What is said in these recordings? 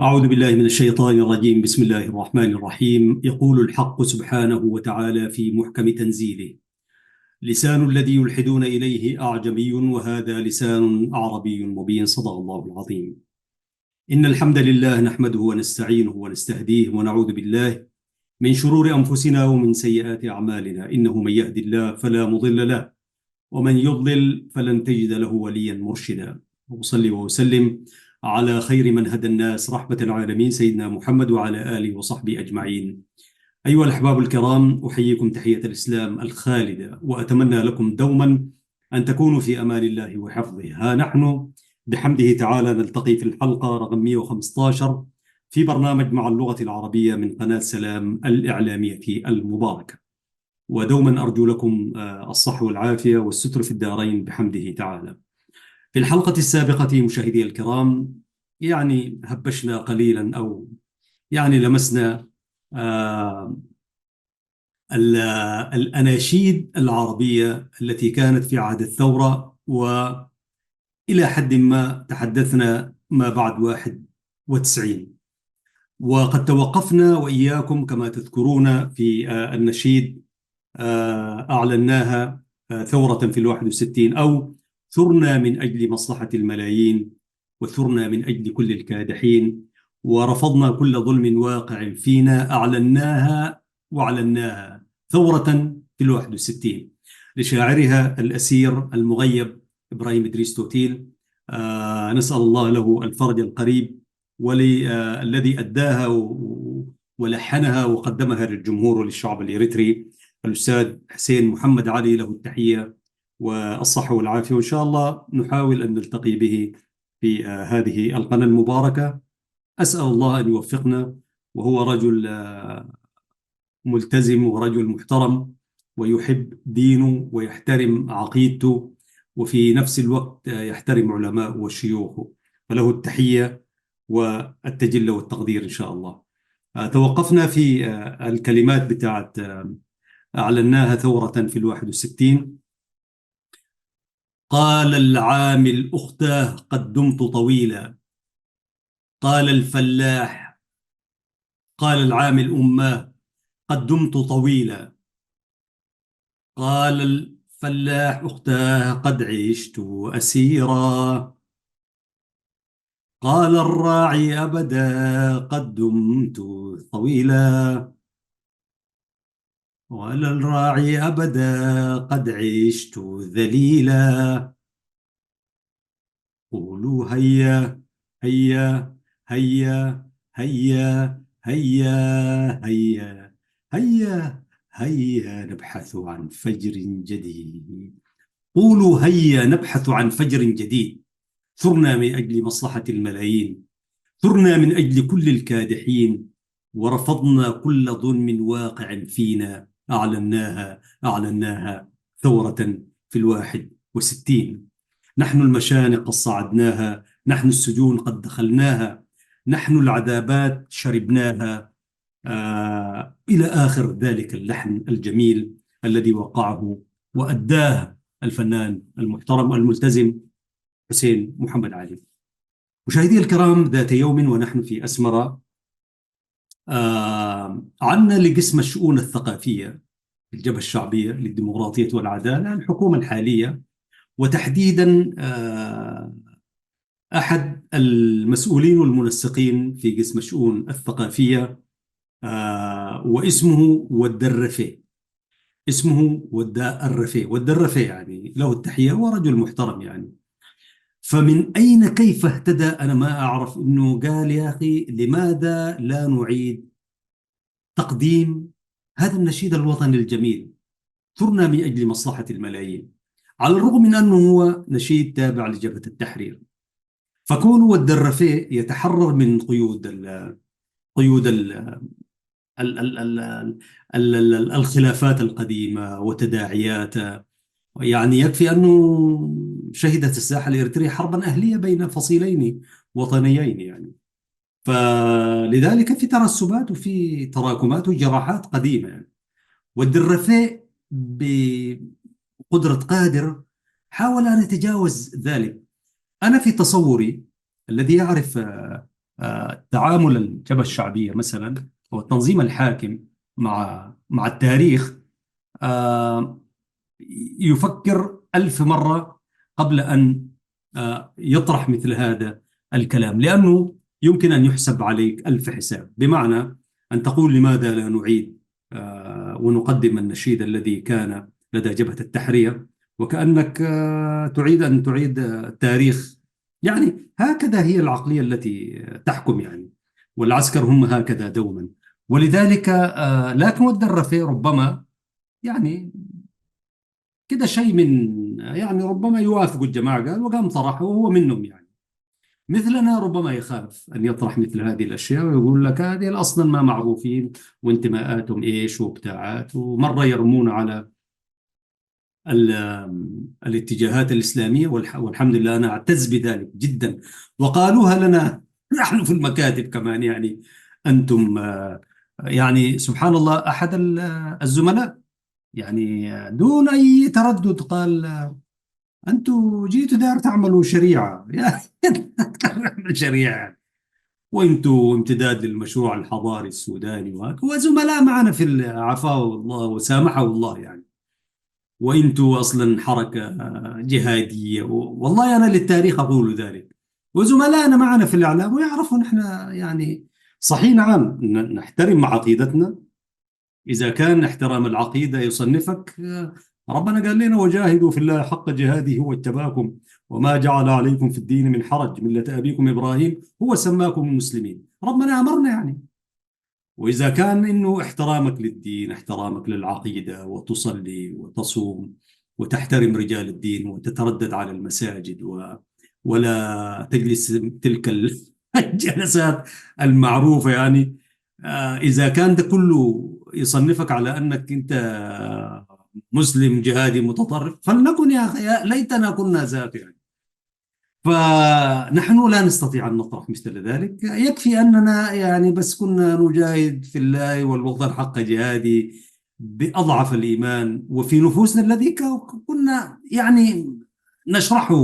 أعوذ بالله من الشيطان الرجيم. بسم الله الرحمن الرحيم. يقول الحق سبحانه وتعالى في محكم تنزيله: لسان الذي يلحدون إليه أعجمي وهذا لسان عربي مبين. صدق الله العظيم. إن الحمد لله نحمده ونستعينه ونستهديه ونعوذ بالله من شرور أنفسنا ومن سيئات أعمالنا. إنه من يهد الله فلا مضل له ومن يضلل فلن تجد له وليا مرشدا. وأصلي وأسلم على خير من هدى الناس رحمة العالمين سيدنا محمد وعلى آله وصحبه أجمعين. أيها الأحباب الكرام، أحييكم تحية الإسلام الخالدة وأتمنى لكم دوما أن تكونوا في أمان الله وحفظه. ها نحن بحمده تعالى نلتقي في الحلقة رقم 115 في برنامج مع اللغة العربية من قناة سلام الإعلامية المباركة، ودوما أرجو لكم الصحة والعافية والستر في الدارين بحمده تعالى. في الحلقة السابقة مشاهدي الكرام هبشنا قليلا أو لمسنا آه، الأناشيد العربية التي كانت في عهد الثورة، وإلى حد ما تحدثنا ما بعد 91. وقد توقفنا وإياكم كما تذكرون في النشيد أعلناها ثورة في 61، أو ثرنا من أجل مصلحة الملايين وثرنا من أجل كل الكادحين ورفضنا كل ظلم واقع فينا. أعلناها وأعلناها ثورة في 61 لشاعرها الأسير المغيب إبراهيم إدريس توتيل. نسأل الله له الفرج القريب، والذي أداها ولحنها وقدمها للجمهور وللشعب الإريتري الأستاذ حسين محمد علي، له التحية والصحة والعافية. وإن شاء الله نحاول أن نلتقي به في هذه القناة المباركة. أسأل الله أن يوفقنا، وهو رجل ملتزم ورجل محترم ويحب دينه ويحترم عقيدته، وفي نفس الوقت يحترم علماء وشيوخه، فله التحية والتجل والتقدير إن شاء الله. توقفنا في الكلمات بتاعت أعلناها ثورة في 61. قال العامل أختاه قد دمت طويلا، قال الفلاح قال العامل أماه قد دمت طويلا، قال الفلاح أختاه قد عشت أسيرا، قال الراعي أبدا قد دمت طويلا، قال الراعي أبدا قد عشت ذليلا. قولوا هيا هيا هيا هيا هيا هيا هيا هيا نبحث عن فجر جديد. قولوا هيا نبحث عن فجر جديد. ثرنا من أجل مصلحة الملايين، ثرنا من أجل كل الكادحين، ورفضنا كل ظلم واقع فينا. أعلناها ثورة في 61. نحن المشانق قد صعدناها، نحن السجون قد دخلناها، نحن العذابات شربناها، إلى آخر ذلك اللحن الجميل الذي وقعه وأداه الفنان المحترم الملتزم حسين محمد علي. مشاهدي الكرام، ذات يوم ونحن في أسمرة عنا لقسم الشؤون الثقافية في الجبهة الشعبية للديمقراطية والعدالة الحكومة الحالية، وتحديدا أحد المسؤولين والمنسقين في قسم الشؤون الثقافية، واسمه ود الرفي. اسمه ود الرفي. ود الرفي له التحية ورجل محترم فمن أين كيف اهتدى أنا ما أعرف، إنه قال يا أخي لماذا لا نعيد تقديم هذا النشيد الوطني الجميل، ثرنا من أجل مصلحة الملايين، على الرغم من أنه هو نشيد تابع لجبهة التحرير. فكون ود الرفي يتحرر من قيود الخلافات القديمة وتداعياتها. يكفي أنه شهدت الساحة الإريترية حربا أهلية بين فصيلين وطنيين فلذلك في ترسبات وفي تراكمات وجراحات قديمة والدرفاء بقدرة قادر حاول أن يتجاوز ذلك. أنا في تصوري الذي يعرف تعامل الجبهة الشعبية مثلا أو التنظيم الحاكم مع التاريخ، آه، يفكر 1000 مرة قبل أن يطرح مثل هذا الكلام، لأنه يمكن أن يحسب عليك 1000 حساب. بمعنى أن تقول لماذا لا نعيد ونقدم النشيد الذي كان لدى جبهة التحرير، وكأنك تعيد التاريخ. يعني هكذا هي العقلية التي تحكم يعني، والعسكر هم هكذا دوما. ولذلك لكن ود الرفيع ربما يعني كده شيء من يعني ربما يوافق الجماعة، قال وقام طرحه وهو منهم يعني. مثلنا ربما يخاف أن يطرح مثل هذه الأشياء ويقول لك هذه أصلا ما معروفين وانتماءاتهم إيش وبتاعات، ومرة يرمون على الاتجاهات الإسلامية، والحمد لله أنا أعتز بذلك جدا. وقالوها لنا نحن في المكاتب كمان يعني. أنتم يعني سبحان الله، أحد الزملاء يعني دون أي تردد قال أنتوا جيتوا دار تعملوا شريعة يا تعمل شريعة، وأنتوا امتداد للمشروع الحضاري السوداني وزملاء معنا في عفاه الله وسامحه الله يعني. وأنتوا أصلا حركة جهادية، والله أنا للتاريخ أقول ذلك. وزملائنا معنا في الإعلام ويعرفوا نحن يعني صحيح نعم نحترم عقيدتنا. إذا كان احترام العقيدة يصنفك، ربنا قال لنا وجاهدوا في الله حق جهاده هو اجتباكم وما جعل عليكم في الدين من حرج ملة أبيكم إبراهيم هو سماكم المسلمين، ربنا أمرنا يعني. وإذا كان إنه احترامك للدين، احترامك للعقيدة، وتصلي وتصوم وتحترم رجال الدين وتتردد على المساجد ولا تجلس تلك الجلسات المعروفة يعني، إذا كان ده كله يصنفك على أنك أنت مسلم جهادي متطرف، فلنكن يا أخي، يا ليتنا كنا ذاك يعني. فنحن لا نستطيع أن نطرح مثل ذلك، يكفي أننا يعني بس كنا نجاهد في الله والوطن حق جهادي بأضعف الإيمان وفي نفوسنا الذي كنا يعني نشرحه.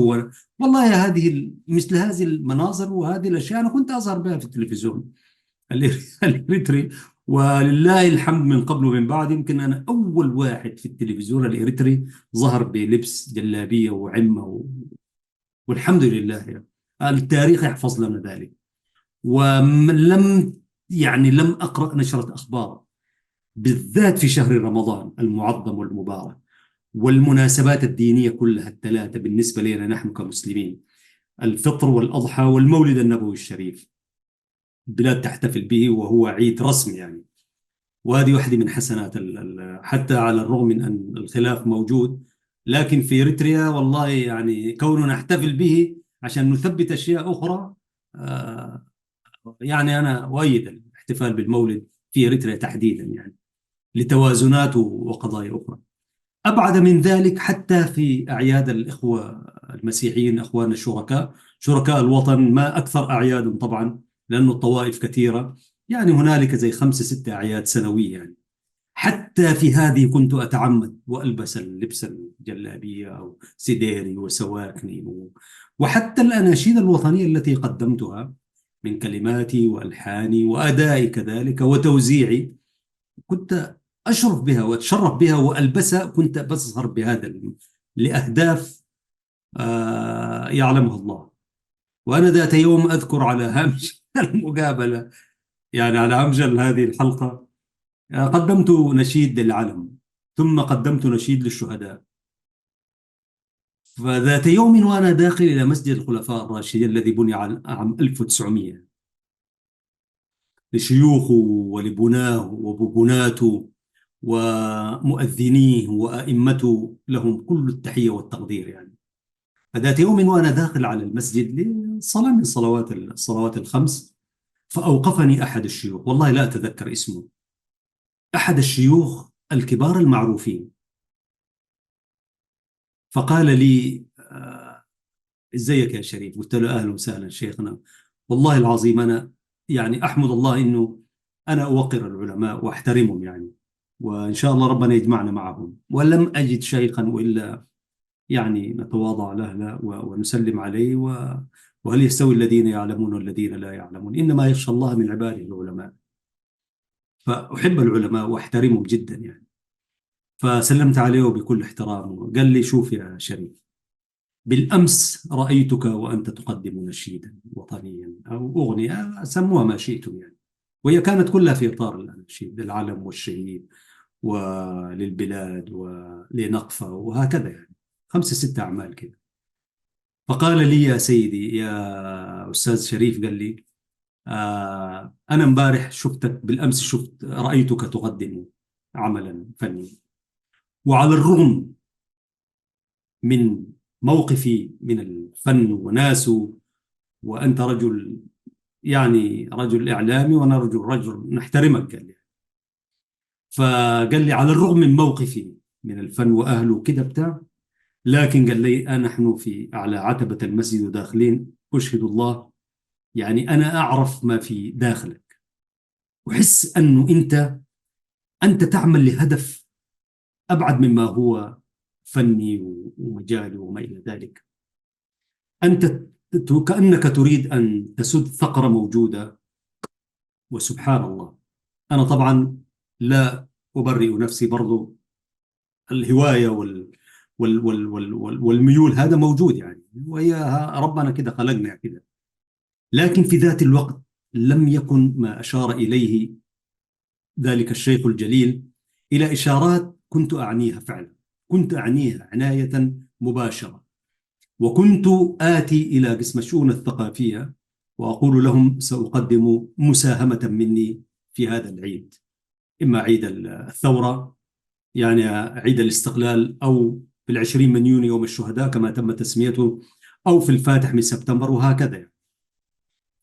والله هذه مثل هذه المناظر وهذه الأشياء أنا كنت أظهر بها في التلفزيون الإريتري، ولله الحمد من قبل ومن بعد. يمكن أنا أول واحد في التلفزيون الإريتري ظهر بلبس جلابية وعمة والحمد لله يعني. التاريخ يحفظ لنا ذلك. ولم يعني لم أقرأ نشرة أخبار بالذات في شهر رمضان المعظم والمبارك والمناسبات الدينية كلها الثلاثة بالنسبة لنا نحن كمسلمين، الفطر والأضحى والمولد النبوي الشريف، البلاد تحتفل به وهو عيد رسمي يعني. وهذه واحدة من حسنات حتى على الرغم من أن الخلاف موجود، لكن في إريتريا والله يعني كوننا نحتفل به عشان نثبت أشياء أخرى. آه، يعني أنا أؤيد الاحتفال بالمولد في إريتريا تحديدا يعني لتوازنات وقضايا أخرى. أبعد من ذلك حتى في أعياد الإخوة المسيحيين أخواننا الشركاء، شركاء الوطن، ما أكثر أعيادهم طبعا لأنه الطوائف كثيرة يعني، هنالك زي 5 6 أعياد سنوية يعني. حتى في هذه كنت أتعمد وألبس اللبس الجلابية أو سديري وسواكني وحتى الأناشيد الوطنية التي قدمتها من كلماتي وألحاني وأدائي كذلك وتوزيعي كنت أشرف بها وأتشرف بها وألبسها، كنت بظهر بهذا لأهداف يعلمها الله. وأنا ذات يوم أذكر على هامش المقابلة يعني على هامش هذه الحلقة قدمت نشيد للعلم، ثم قدمت نشيد للشهداء. فذات يوم وأنا داخل إلى مسجد الخلفاء الراشدين الذي بني عام 1900 لشيوخه ولبناه وبناته ومؤذنيه وأئمته لهم كل التحية والتقدير يعني. فذات يوم وأنا داخل على المسجد لصلاة من الصلوات الخمس، فأوقفني أحد الشيوخ، والله لا أتذكر اسمه، أحد الشيوخ الكبار المعروفين، فقال لي ازيك يا شريف؟ قلت له اهلا وسهلا شيخنا، والله العظيم انا يعني احمد الله انه انا اوقر العلماء واحترمهم يعني، وان شاء الله ربنا يجمعنا معهم، ولم اجد شيخا والا يعني نتواضع له ونسلم عليه وهل يستوي الذين يعلمون والذين لا يعلمون؟ إنما يخشى الله من عباده العلماء. فأحب العلماء وأحترمهم جدا يعني. فسلمت عليه بكل احترام، قال لي: شوف يا شريف، بالأمس رأيتك وأنت تقدم نشيدا وطنيا أو أغنية، سموها ما شئتم يعني، وهي كانت كلها في إطار الأناشيد للعلم والشهيد وللبلاد ولنقفة وهكذا يعني، 5 6 أعمال كده. فقال لي: يا سيدي يا أستاذ شريف، قال لي: أنا امبارح شفتك، بالأمس رأيتك تقدم عملا فنيا، وعلى الرغم من موقفي من الفن وناسه، وأنت رجل يعني رجل إعلامي وأنا رجل نحترمك، قال لي. فقال لي: على الرغم من موقفي من الفن وأهله كده بتاع، لكن قال لي: نحن في أعلى عتبة المسجد وداخلين، أشهد الله يعني أنا أعرف ما في داخلك، وحس أنه أنت تعمل لهدف أبعد مما هو فني ومجالي وما إلى ذلك. أنت كأنك تريد أن تسد ثغرة موجودة. وسبحان الله، أنا طبعا لا أبرئ نفسي، برضو الهواية والميول هذا موجود يعني، وهي ربنا كده خلقنا كده. لكن في ذات الوقت لم يكن ما أشار إليه ذلك الشيخ الجليل إلى إشارات كنت أعنيها فعلا، كنت أعنيها عناية مباشرة. وكنت آتي إلى قسم الشؤون الثقافية وأقول لهم: سأقدم مساهمة مني في هذا العيد، إما عيد الثورة يعني عيد الاستقلال، أو في 20 من يونيو يوم الشهداء كما تم تسميته، أو في الفاتح من سبتمبر وهكذا.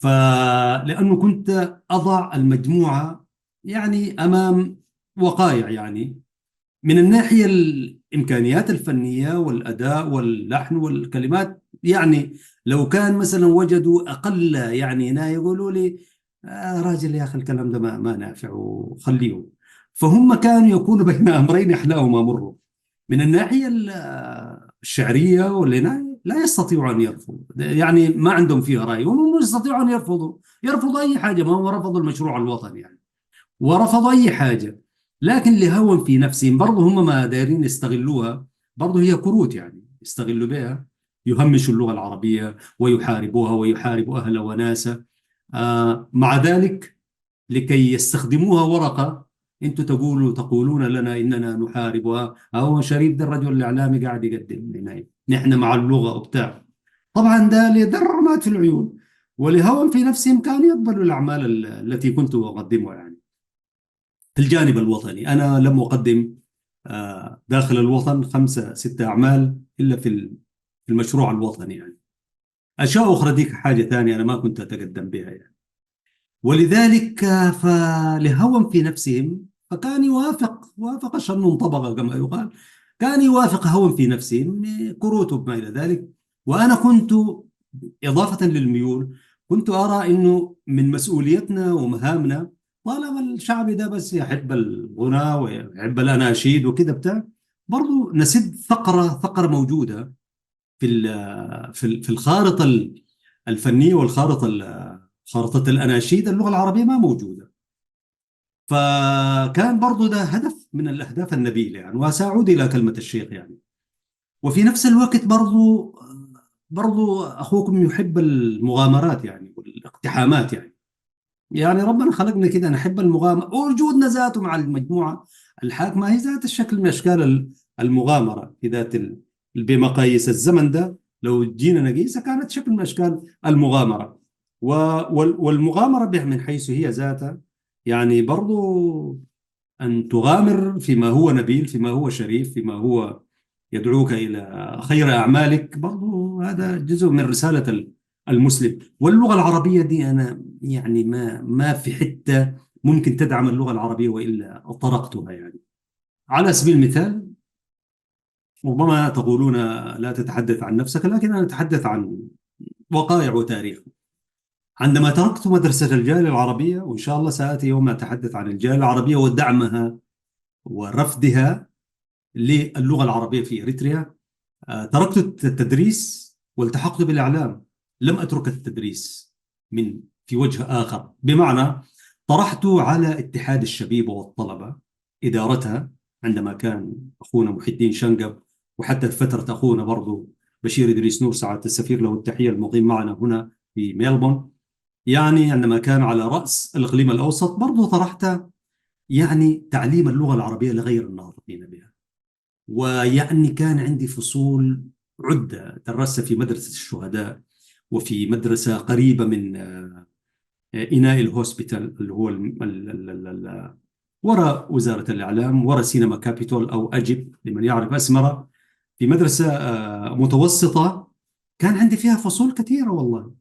فلأنه كنت أضع المجموعة يعني أمام وقائع، يعني من الناحية الإمكانيات الفنية والأداء واللحن والكلمات، يعني لو كان مثلا وجدوا أقل يعني هنا يقولوا لي: راجل يا أخي الكلام ده ما نافع وخليه. فهم كانوا يكونوا بين أمرين أحلاهما مروا. من الناحية الشعرية لا يستطيعوا أن يرفضوا، يعني ما عندهم فيها رأي، هم يستطيعوا أن يرفضوا أي حاجة، ما هم رفضوا المشروع الوطني يعني، ورفضوا أي حاجة. لكن لهوى في نفسهم برضه هم ما دايرين يستغلوها، برضه هي كروت يعني يستغلوا بها، يهمشوا اللغة العربية ويحاربوها ويحاربوا أهل وناسها. مع ذلك لكي يستخدموها ورقة، انتم تقولون لنا اننا نحاربها، هو شريف ده الرجل الاعلامي قاعد يقدم لنا نحن مع اللغة وبتاع. طبعا ده لضرر في العيون، ولهوى في نفسهم كانوا يقبلوا الاعمال التي كنت اقدمها يعني. في الجانب الوطني أنا لم أقدم داخل الوطن 5 6 أعمال إلا في المشروع الوطني يعني. أشياء أخرى ديك حاجة ثانية أنا ما كنت أتقدم بها يعني. ولذلك فلهوى في نفسهم، فكان وافق شن طبقة كما يقال، كان يوافق هوى في نفسهم كروته بما إلى ذلك. وأنا كنت إضافة للميول، كنت أرى أنه من مسؤوليتنا ومهامنا، طالما الشعب ده بس يحب الغناء ويحب الأناشيد وكده بتاع، برضو نسد ثغرة موجودة في الخارطة الفنية والخارطة خارطة الأناشيد، اللغة العربية ما موجودة. فكان برضو ده هدف من الأهداف النبيلة يعني، وسأعود إلى كلمة الشيخ يعني. وفي نفس الوقت برضو أخوكم يحب المغامرات يعني والاقتحامات يعني ربنا خلقنا كده نحب المغامرة، ووجودنا ذاته مع المجموعة الحاكمة هي ذات الشكل من أشكال المغامرة، في ذات بمقاييس الزمن ده لو جينا نقيسها كانت شكل من أشكال المغامرة. والمغامرة من حيث هي ذاتها يعني برضو أن تغامر فيما هو نبيل، فيما هو شريف، فيما هو يدعوك إلى خير أعمالك، برضو هذا جزء من رسالة المسلم. واللغة العربية دي أنا يعني ما في حتة ممكن تدعم اللغة العربية وإلا طرقتها يعني. على سبيل المثال، ربما تقولون لا تتحدث عن نفسك، لكن أنا أتحدث عن وقائع وتاريخ. عندما تركت مدرسة الجالية العربية، وإن شاء الله سآتي يوم أتحدث عن الجالية العربية ودعمها ورفضها للغة العربية في إريتريا، تركت التدريس والتحقت بالإعلام. لم أترك التدريس في وجه آخر، بمعنى طرحت على اتحاد الشبيبة والطلبة إدارتها عندما كان أخونا محي الدين شنقب، وحتى فترة أخونا برضو بشير إدريس نور سعادة السفير له التحية المقيم معنا هنا في ميلبورن. يعني عندما كان على رأس الإقليم الأوسط برضو طرحت يعني تعليم اللغة العربية لغير الناطقين بها. ويعني كان عندي فصول عدة، درست في مدرسة الشهداء، وفي مدرسة قريبة من إناء الهوسبيتال اللي هو وراء وزارة الإعلام، وراء سينما كابيتول أو أجب لمن يعرف أسمرة، في مدرسة متوسطة كان عندي فيها فصول كثيرة والله.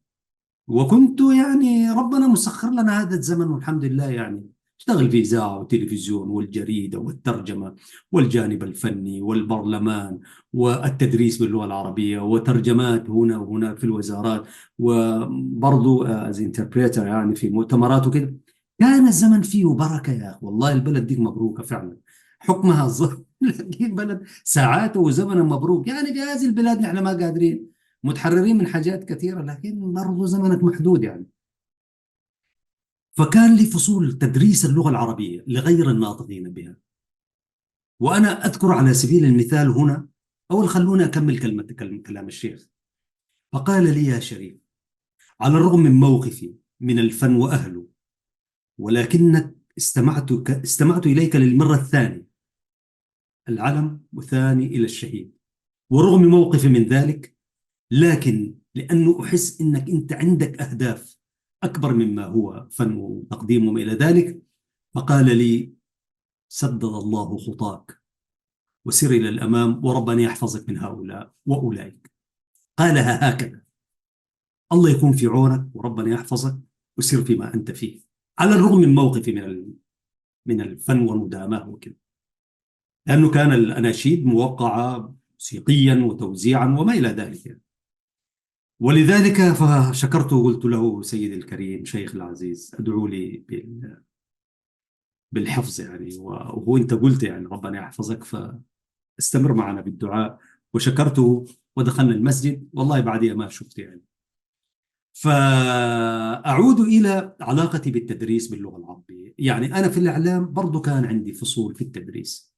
وكنت يعني ربنا مسخر لنا هذا الزمن والحمد لله، يعني اشتغل في إذاعة وتلفزيون والجريدة والترجمة والجانب الفني والبرلمان والتدريس باللغة العربية وترجمات هنا وهناك في الوزارات، وبرضو از انتربريتر يعني في مؤتمرات وكده. كان الزمن فيه بركة يا أخي، والله البلد دي مبروكة فعلا. حكمها لكن بلد ساعات وزمن مبروك. يعني في هذه البلاد نحن ما قادرين، متحررين من حاجات كثيرة، لكن برضو زمنك محدود يعني. فكان لي فصول تدريس اللغة العربية لغير الناطقين بها. وأنا أذكر على سبيل المثال هنا، أول خلوني أكمل كلام الشيخ. فقال لي: يا شريف، على الرغم من موقفي من الفن وأهله، ولكنك استمعت إليك للمرة الثانية، العلم وثاني إلى الشهيد. ورغم موقفي من ذلك، لكن لأنه أحس أنك أنت عندك أهداف أكبر مما هو فن وتقديم وما إلى ذلك. فقال لي: سدد الله خطاك وسر إلى الأمام، وربنا يحفظك من هؤلاء وأولئك. قالها هكذا: الله يكون في عونك وربنا يحفظك وسر فيما أنت فيه، على الرغم من موقفي من الفن والمدامة وكذا، لأنه كان الأناشيد موقعة موسيقيا وتوزيعا وما إلى ذلك يعني. ولذلك فشكرته وقلت له: سيدي الكريم شيخ العزيز، أدعو لي بالحفظ يعني. وهو أنت قلت يعني ربنا يحفظك، فاستمر معنا بالدعاء. وشكرته ودخلنا المسجد، والله بعدها ما شفت يعني. فأعود إلى علاقتي بالتدريس باللغة العربية. يعني أنا في الإعلام برضو كان عندي فصول في التدريس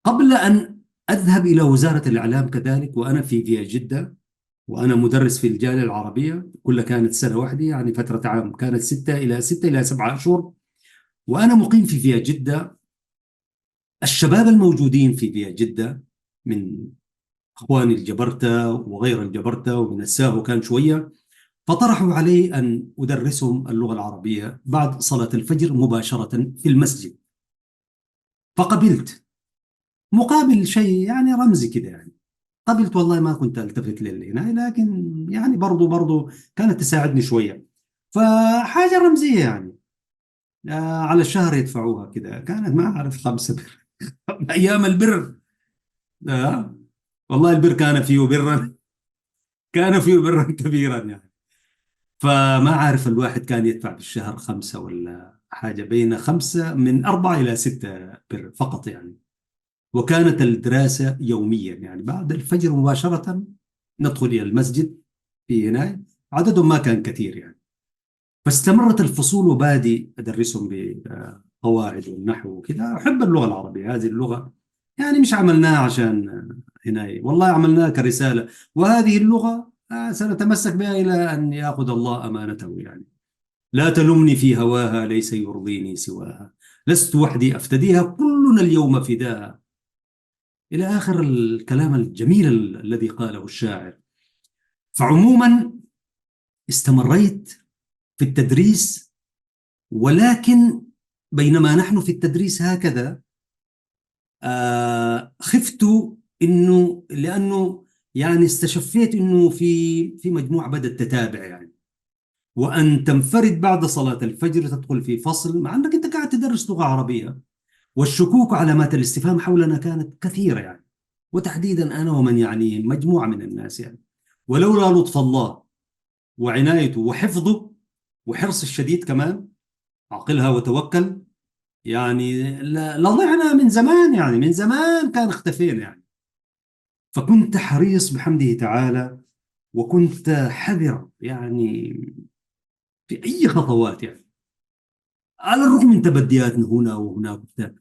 قبل أن أذهب إلى وزارة الإعلام كذلك، وأنا في جدة، وأنا مدرس في الجالية العربية. كلها كانت سنة واحدة، يعني فترة عام كانت 6 إلى 7 أشهر. وأنا مقيم في جدة. الشباب الموجودين في جدة من أخواني الجبرتة وغير الجبرتة ومن الساهو كان شوية، فطرحوا علي أن أدرسهم اللغة العربية بعد صلاة الفجر مباشرة في المسجد. فقبلت مقابل شيء يعني رمزي كده يعني. قبلت والله، ما كنت التفت هنا، لكن يعني برضو كانت تساعدني شوية. فحاجة رمزية يعني. على الشهر يدفعوها كده، كانت ما أعرف 5 بر. أيام البر. آه والله البر كان فيه برا، كان فيه برا كبيرا يعني. فما عارف الواحد كان يدفع بالشهر 5 ولا حاجة، بين 5 من 4 إلى 6 بر فقط يعني. وكانت الدراسة يوميا، يعني بعد الفجر مباشرة ندخل إلى المسجد في هنا. عددهم ما كان كثير يعني. فاستمرت الفصول وبادي أدرسهم بقواعد والنحو وكذا. أحب اللغة العربية، هذه اللغة يعني مش عملناها عشان هنا، والله عملناها كرسالة. وهذه اللغة سنتمسك بها إلى أن يأخذ الله أمانته يعني. لا تلمني في هواها، ليس يرضيني سواها، لست وحدي أفتديها، كلنا اليوم فداها، إلى آخر الكلام الجميل الذي قاله الشاعر. فعموما استمريت في التدريس، ولكن بينما نحن في التدريس هكذا خفت انه، لانه يعني استشفيت انه في مجموعه بدات تتابع يعني. وان تنفرد بعد صلاه الفجر تدخل في فصل مع انك انت قاعد تدرس لغه عربيه. والشكوك وعلامات الاستفهام حولنا كانت كثيره يعني، وتحديدا انا ومن يعني مجموعه من الناس يعني. ولولا لطف الله وعنايته وحفظه وحرص الشديد كمان، عقلها وتوكل، يعني لضعنا من زمان، يعني من زمان كان اختفينا يعني. فكنت حريص بحمده تعالى وكنت حذر يعني في أي خطوات يعني، على الرغم من تبديات هنا وهناك وبتاع.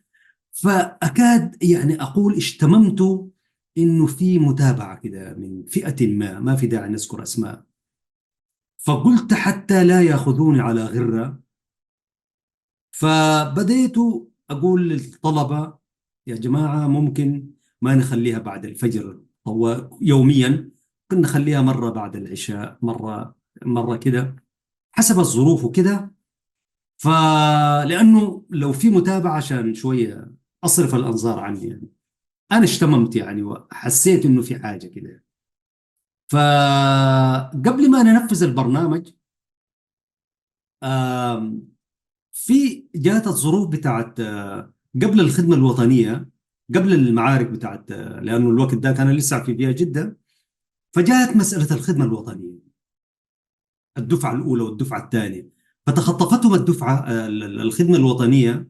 فأكاد يعني أقول اشتممت إنه في متابعة كده من فئة ما في داعي نذكر أسماء. فقلت حتى لا يأخذوني على غرة، فبديت أقول للطلبة يا جماعة ممكن ما نخليها بعد الفجر، هو يوميا كنا نخليها مرة بعد العشاء، مرة كده حسب الظروف وكده. فلأنه لو في متابعة عشان شوية أصرف الأنظار عني يعني. أنا اشتممت يعني وحسيت إنه في حاجة كده. فقبل ما ننفذ البرنامج، آم، في جات الظروف بتاعت قبل الخدمة الوطنية، قبل المعارك بتاعت لأنه الوقت ده كان لسه في فيها جدة. فجاءت مسألة الخدمة الوطنية، الدفعة الأولى والدفعة الثانية. فتخطفتهم الدفعة الخدمة الوطنية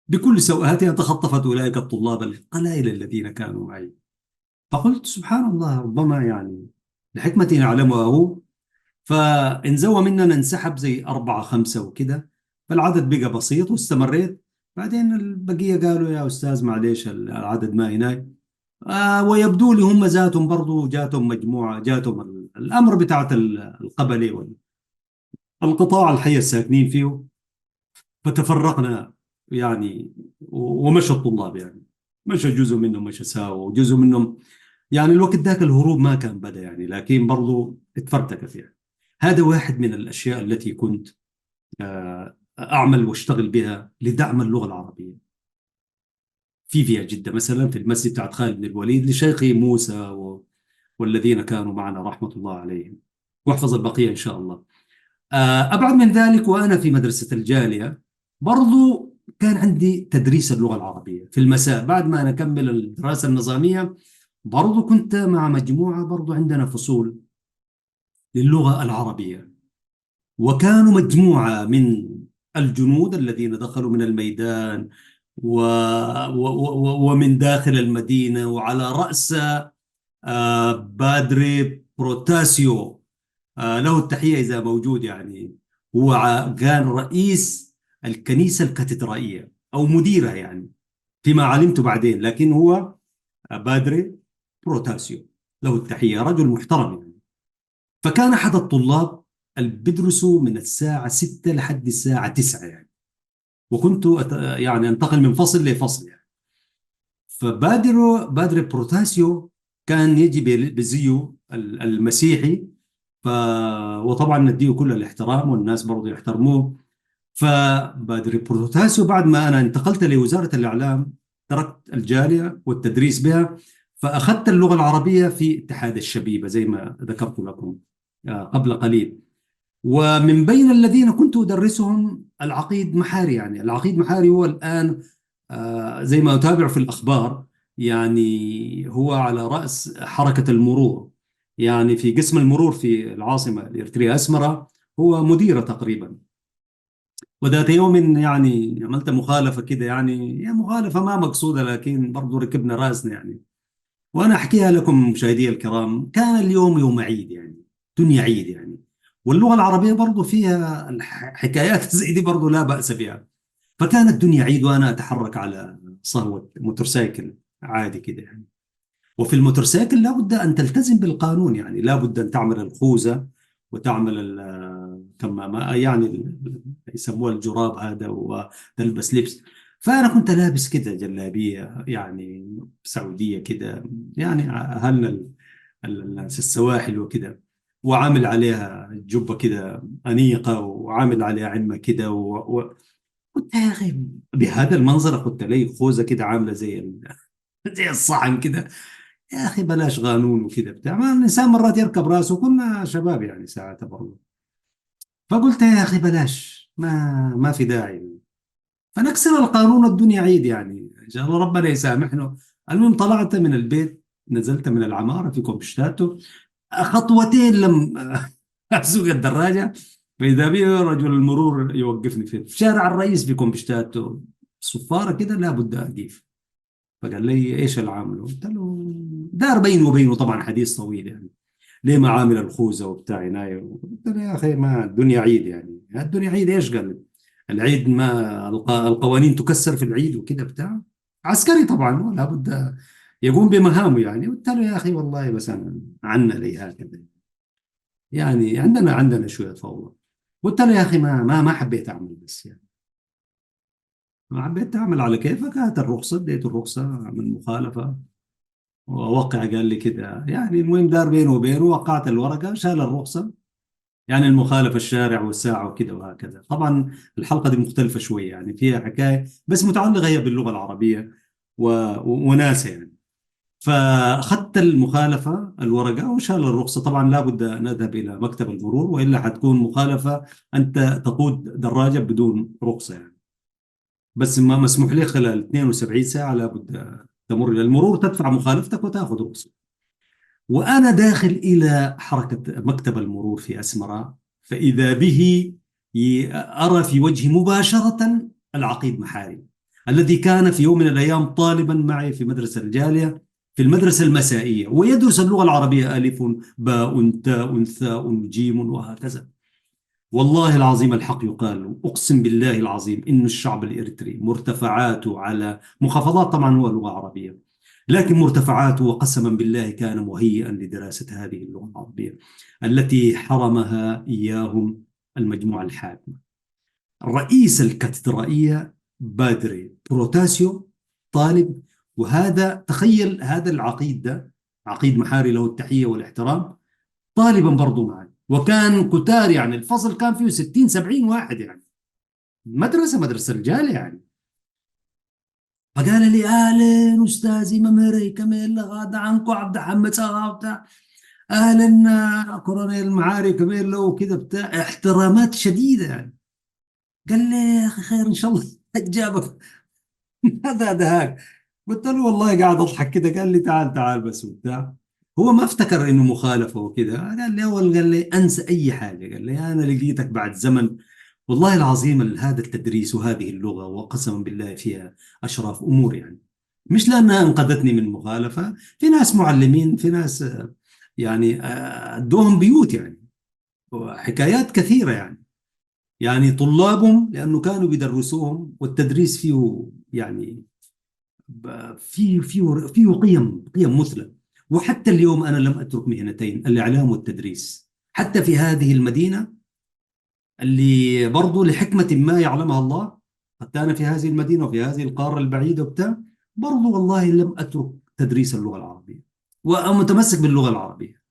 بكل سوءاتها، تخطفت أولئك الطلاب القلائل الذين كانوا معي. فقلت سبحان الله، ربما يعني لحكمة نعلمها هو. فانزوى مننا انسحب زي أربعة خمسة وكده، فالعدد بقى بسيط واستمريت. بعدين البقية قالوا يا أستاذ معليش العدد ما هناك. ويبدو لي هم ذاتهم برضو جاتهم مجموعة، جاتهم الأمر بتاعت القبلي والقطاع الحي الساكنين فيه. فتفرقنا يعني، ومشى الطلاب يعني، مشى جزء منهم مشى ساوى وجزء منهم يعني الوقت ذاك الهروب ما كان بدأ يعني، لكن برضو اتفرتكت يعني. هذا واحد من الأشياء التي كنت أعمل واشتغل بها لدعم اللغة العربية في فيها جدة، مثلا في المسجد بتاعت خالد بن الوليد لشيخي موسى والذين كانوا معنا رحمة الله عليهم، واحفظ البقية إن شاء الله. أبعد من ذلك وأنا في مدرسة الجالية برضو كان عندي تدريس اللغة العربية في المساء بعد ما نكمل الدراسة النظامية. برضو كنت مع مجموعة، برضو عندنا فصول للغة العربية، وكانوا مجموعة من الجنود الذين دخلوا من الميدان ومن داخل المدينة، وعلى رأس بادري بروتاسيو، له التحية إذا موجود يعني. هو كان رئيس الكنيسة الكاتدرائية أو مديرها يعني، فيما علمت بعدين، لكن هو بادري بروتاسيو، له التحية، رجل محترم يعني. فكان أحد الطلاب اللي بيدرسوا من الساعة 6 لحد الساعة 9 يعني، وكنت يعني أنتقل من فصل لفصل يعني. بادري بروتاسيو كان يجي بزيه المسيحي. ف وطبعا نديه كل الاحترام والناس برضه يحترموه. فبادري بروتاسيو بعد ما أنا انتقلت لوزارة الإعلام تركت الجالية والتدريس بها، فأخذت اللغة العربية في اتحاد الشبيبة زي ما ذكرت لكم قبل قليل. ومن بين الذين كنت أدرسهم العقيد محاري، يعني العقيد محاري هو الآن زي ما أتابع في الأخبار يعني، هو على رأس حركة المرور يعني، في قسم المرور في العاصمة الإريترية أسمرة، هو مديرة تقريبا. وذات يوم يعني عملت مخالفة كده يعني، هي مخالفة ما مقصودة لكن برضو ركبنا راسنا يعني. وأنا أحكيها لكم مشاهدي الكرام، كان اليوم يوم عيد يعني، دنيا عيد يعني. واللغة العربية برضو فيها حكايات زي دي برضو لا بأس بها. فكانت الدنيا عيد وأنا أتحرك على صهوة موتورسيكل عادي كده يعني. وفي الموتورسيكل لابد أن تلتزم بالقانون يعني، لابد أن تعمل الخوذة وتعمل كما ما يعني يسموها الجراب هذا، وتلبس لبس. فأنا كنت لابس كده جلابية يعني سعودية كده يعني، أهلنا الناس السواحل وكده، وعامل عليها جبة كده أنيقة، وعامل عليها عمة كده قلت يا أخي بهذا المنظر أخذت لي خوذة كده عاملة زي زي الصحن كده. يا أخي بلاش قانون وكده بتاع، ما الإنسان مرات يركب راسه، كنا شباب يعني ساعتها برضه. فقلت يا أخي بلاش، ما في داعي، فنكسر القانون، الدنيا عيد يعني إن شاء الله ربنا يسامحنا. المهم طلعت من البيت، نزلت من العمارة في كومبشتاتو، خطوتين لم أسوق الدراجة، فإذا بي رجل المرور يوقفني في شارع الرئيس في كومبشتاتو، صفارة كده لابد أقيف. فقال لي إيش العامل؟ قلت له دار بيني وبينه طبعا حديث طويل يعني. ليه ما عامل الخوذة وبتاع عناية؟ قلت له يا أخي ما الدنيا عيد، يعني الدنيا عيد إيش قال؟ العيد ما القوانين تكسر في العيد وكده بتاع. عسكري طبعا ولا بد يقوم بمهامه يعني. قلت له يا أخي والله بس أنا عنا لي هكذا، يعني عندنا شوية فوضى. قلت له يا أخي ما حبيت أعمل، بس يعني ما حبيت أعمل على كيفك، هات الرخصة، اديت الرخصة من مخالفة ووقع قال لي كده يعني. المهم دار بينه وبينه، وقعت الورقة، شال الرخصة. يعني المخالفة الشارع والساعة وكده وهكذا. طبعا الحلقة دي مختلفة شوية، يعني فيها حكاية بس متعلقة هي باللغة العربية وناسة يعني. فأخذت المخالفة الورقة وشال الرخصة. طبعا لابد أن أذهب إلى مكتب المرور، وإلا حتكون مخالفة أنت تقود دراجة بدون رخصة يعني. بس ما مسموح لي خلال 72 ساعة لابد تمر إلى المرور، تدفع مخالفتك وتأخذ رخصة. وأنا داخل إلى حركة مكتب المرور في أسمراء، فإذا به أرى في وجهي مباشرة العقيد محاري، الذي كان في يوم من الأيام طالبا معي في مدرسة الجالية، في المدرسة المسائية، ويدرس اللغة العربية، ألف باء تاء ثاء جيم وهكذا. والله العظيم الحق يقال، أقسم بالله العظيم إن الشعب الإريتري مرتفعاته على محافظات، طبعا هو لغة عربية، لكن مرتفعاته وقسما بالله كان مهيئا لدراسة هذه اللغة العربية التي حرمها إياهم المجموعة الحاكمة. رئيس الكاتدرائية بادري بروتاسيو طالب. وهذا تخيل هذا العقيد ده، عقيد محاري له التحية والاحترام، طالبا برضو معي. وكان كتار يعني، الفصل كان فيه 60 70 واحد يعني، مدرسة رجال يعني. فقال لي اهلا استاذي ممري كميل غاد عنكو عبد حمد بتاع، اهلا كورونيل معاري كميل له وكذا بتاع، احترامات شديده يعني. قال لي يا اخي خير ان شاء الله جابك. هذا دهاك. قلت له والله قاعد اضحك كده. قال لي تعال تعال بس وبتاع. هو ما افتكر انه مخالفه وكذا. قال لي اول، قال لي انسى اي حاجه، قال لي انا لقيتك بعد زمن. والله العظيم هذا التدريس وهذه اللغه وقسما بالله فيها اشراف امور يعني. مش لانها انقذتني من مخالفه، في ناس معلمين، في ناس يعني ادوهم بيوت يعني، حكايات كثيره يعني. يعني طلابهم لانه كانوا بيدرسوهم، والتدريس فيه يعني فيه قيم مثلى. وحتى اليوم أنا لم أترك مهنتين، الإعلام والتدريس، حتى في هذه المدينة اللي برضو لحكمة ما يعلمها الله. حتى أنا في هذه المدينة وفي هذه القارة البعيدة وبتاع، برضو والله لم أترك تدريس اللغة العربية ومتمسك باللغة العربية.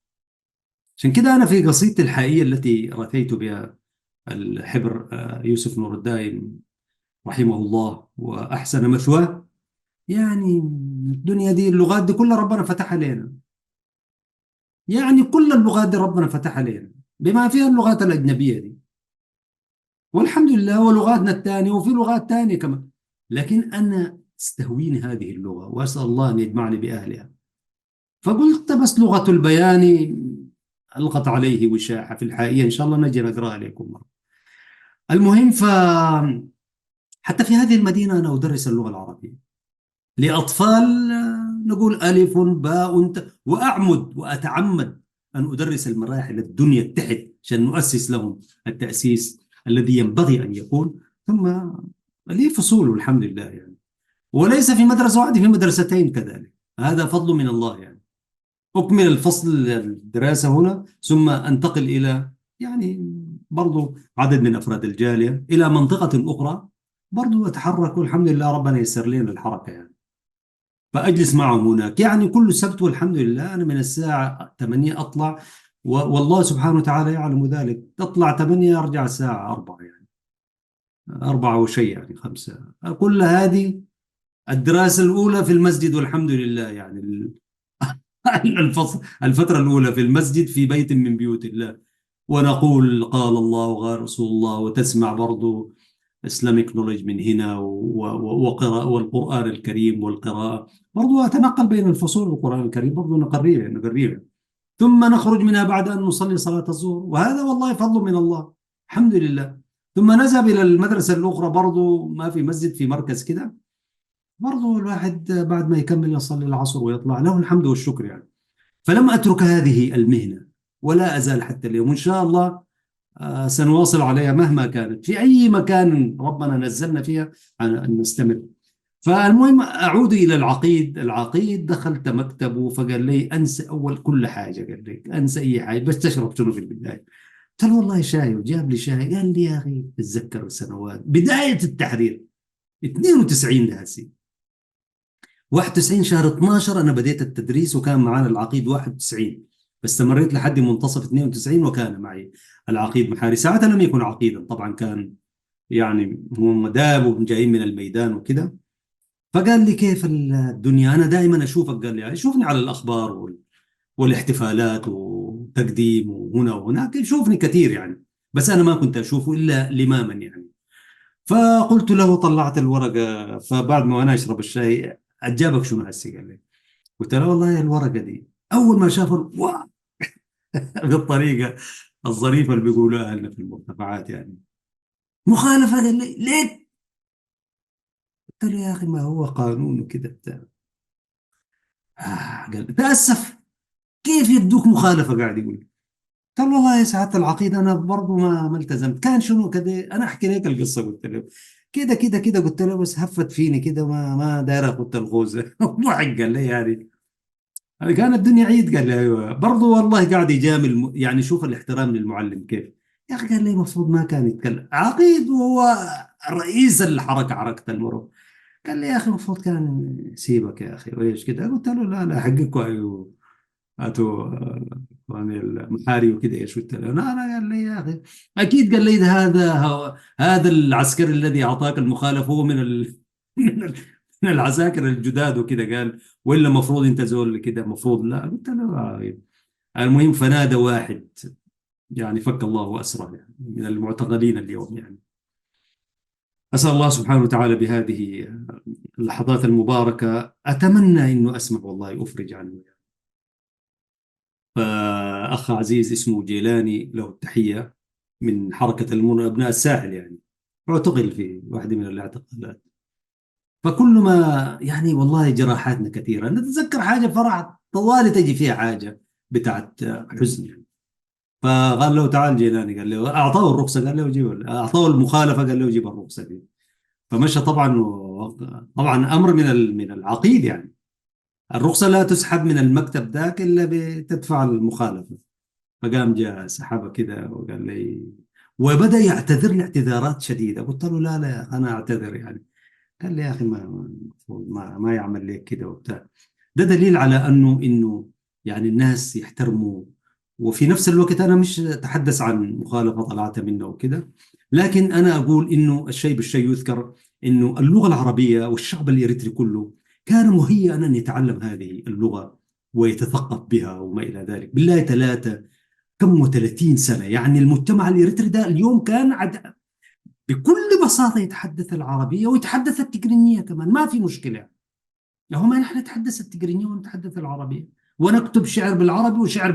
عشان كده أنا في قصيدتي الحائية التي رثيت بها الحبر يوسف نور الدايم رحمه الله وأحسن مثواه، يعني الدنيا دي اللغات دي كلها ربنا فتحها لنا. يعني كل اللغات دي ربنا فتحها لنا، بما فيها اللغات الأجنبية دي، والحمد لله. ولغاتنا الثانية وفي لغات ثانية كمان. لكن أنا استهويني هذه اللغة وأسأل الله أن يجمعني بأهلها. فقلت بس لغة البيان ألقت عليه وشاحة في الحقيقة، إن شاء الله نجي نقرأها لكم مرة. المهم حتى في هذه المدينة أنا أدرس اللغة العربية لأطفال، نقول ألف باء وأعمد وأتعمد أن أدرس المراحل الدنيا التحت عشان نؤسس لهم التأسيس الذي ينبغي أن يكون. ثم لي فصول والحمد لله يعني، وليس في مدرسة واحدة، في مدرستين كذلك. هذا فضل من الله يعني. أكمل الفصل الدراسة هنا، ثم أنتقل إلى يعني برضو عدد من أفراد الجالية إلى منطقة أخرى، برضو أتحرك والحمد لله ربنا يسر لنا الحركة يعني. فأجلس معهم هناك يعني كل سبت، والحمد لله أنا من الساعة 8 أطلع، والله سبحانه وتعالى يعلم ذلك. تطلع 8 أرجع الساعة 4 يعني، 4 وشيء يعني 5. كل هذه الدراسة الأولى في المسجد والحمد لله يعني الفترة الأولى في المسجد في بيت من بيوت الله، ونقول قال الله وقال رسول الله، وتسمع برضو اسلاميك نولج من هنا وقراءة والقرآن الكريم والقراءة. برضو أتنقل بين الفصول القرآن الكريم، برضو نقريه. ثم نخرج منها بعد أن نصلي صلاة الظهر، وهذا والله فضل من الله الحمد لله. ثم نذهب إلى المدرسة الأخرى، برضو ما في مسجد، في مركز كده، برضو الواحد بعد ما يكمل يصلي العصر ويطلع، له الحمد والشكر يعني. فلم أترك هذه المهنة ولا أزال حتى اليوم، وإن شاء الله سنواصل عليها مهما كانت في أي مكان ربنا نزلنا فيها أن نستمر. فالمهم أعود إلى العقيد. العقيد دخلت مكتبه فقال لي أنسى أول كل حاجة، قال لي أنسى أي حاجة بس تشرب شنو في البداية. قلت له والله شاي، وجاب لي شاي. قال لي يا أخي تتذكر السنوات بداية التحرير 92 ده هسي 91 شهر 12 أنا بديت التدريس وكان معنا العقيد 91، فاستمريت لحد منتصف 92 وكان معي العقيد محاري. ساعتها لم يكن عقيدا طبعا، كان يعني هم دابوا جايين من الميدان وكده. فقال لي كيف الدنيا؟ أنا دائما أشوفك، قال لي يشوفني على الأخبار والاحتفالات وتقديم وهنا وهناك، يشوفني كثير يعني، بس أنا ما كنت أشوفه إلا لماما يعني. فقلت له، طلعت الورقة، فبعد ما أنا أشرب الشاي أجابك شنو هسي؟ قال لي. قلت له والله الورقة دي أول ما شافوا بالطريقة الظريفة اللي بيقولوها لنا في المرتفعات يعني، مخالفة. قال لي ليه؟ قلت له يا أخي ما هو قانون وكده بتاع. قال تأسف، كيف يدوك مخالفة؟ قاعد يقول. قال والله يا سعادة العقيد أنا برضو ما التزمت، كان شنو كده. أنا أحكي لك القصة. قلت له كده كده كده، قلت له بس هفت فيني كده، ما داير أخذ الغوزة. ضحك قال لي يعني كانت الدنيا عيد. قال لي أيوه برضو والله قاعد يجامل يعني شوف الاحترام للمعلم كيف. يا أخي قال لي المفروض ما كان يتكلم عقيد وهو رئيس الحركة، حركة المرور. قال لي يا أخي المفروض كان يسيبك يا أخي وإيش كده. قلت له لا لا حقكم أيوه، هاتوا يعني المحاري وكذا ايش قلت له. لا قال لي يا اخي اكيد. قال لي هذا العسكري الذي اعطاك المخالفه هو من ال- من العساكر الجداد وكذا. قال ولا المفروض انت زول كذا المفروض. لا قلت له المهم فنادى واحد يعني فك الله اسره يعني من المعتقلين اليوم يعني. اسال الله سبحانه وتعالى بهذه اللحظات المباركه اتمنى انه اسمع والله افرج عنه. فأخ عزيز اسمه جيلاني له التحية، من حركة أبناء الساحل يعني، اعتقل في واحدة من الاعتقالات. فكل ما يعني والله جراحاتنا كثيرة، نتذكر حاجة فرح طوالي تجي فيها حاجة بتاعت حزن يعني. فقال له تعال جيلاني، قال له أعطاه الرخصة، قال له جيب، أعطاه المخالفة قال له جيب الرخصة دي. فمشى طبعا طبعا أمر من العقيد يعني، الرخصة لا تسحب من المكتب ذاك إلا بتدفع المخالفة. فقام جاء سحبه كده وقال لي، وبدأ يعتذر لي اعتذارات شديدة. قلت له لا لا أنا أعتذر يعني. قال لي يا أخي ما يعمل لك كده وبتاع. ده دليل على أنه يعني الناس يحترموا. وفي نفس الوقت أنا مش أتحدث عن مخالفة طلعت منه وكده، لكن أنا أقول إنه الشيء بالشيء يذكر. إنه اللغة العربية والشعب الإريتري كله كان مهيئا أن يتعلم هذه اللغة ويتثقف بها وما إلى ذلك. بالله ثلاثة كم و30 سنة يعني المجتمع الإريتري ده اليوم كان بكل بساطة يتحدث العربية ويتحدث التجرينية كمان، ما في مشكلة. هم نحن نتحدث التجرينية ونتحدث العربية ونكتب شعر بالعربي وشعر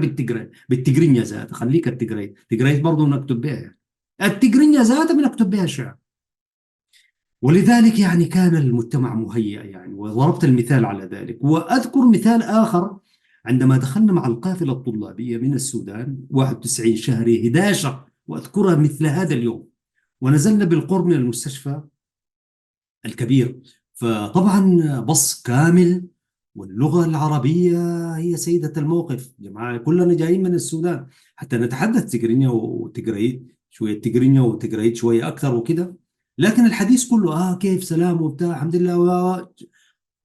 بالتجرينية ذات. خليك التجري برضه نكتب بها، التجرينية ذات بنكتب بها شعر. ولذلك يعني كان المجتمع مهيئ يعني، وضربت المثال على ذلك. وأذكر مثال آخر عندما دخلنا مع القافلة الطلابية من السودان 91 شهر 11، وأذكرها مثل هذا اليوم، ونزلنا بالقرب من المستشفى الكبير. فطبعا بص كامل واللغة العربية هي سيدة الموقف. جماعة كلنا جايين من السودان حتى نتحدث تجرينيا وتجريت شوية، تجرينيا وتجريت شوية أكثر وكده. لكن الحديث كله كيف سلام وبتاع الحمد لله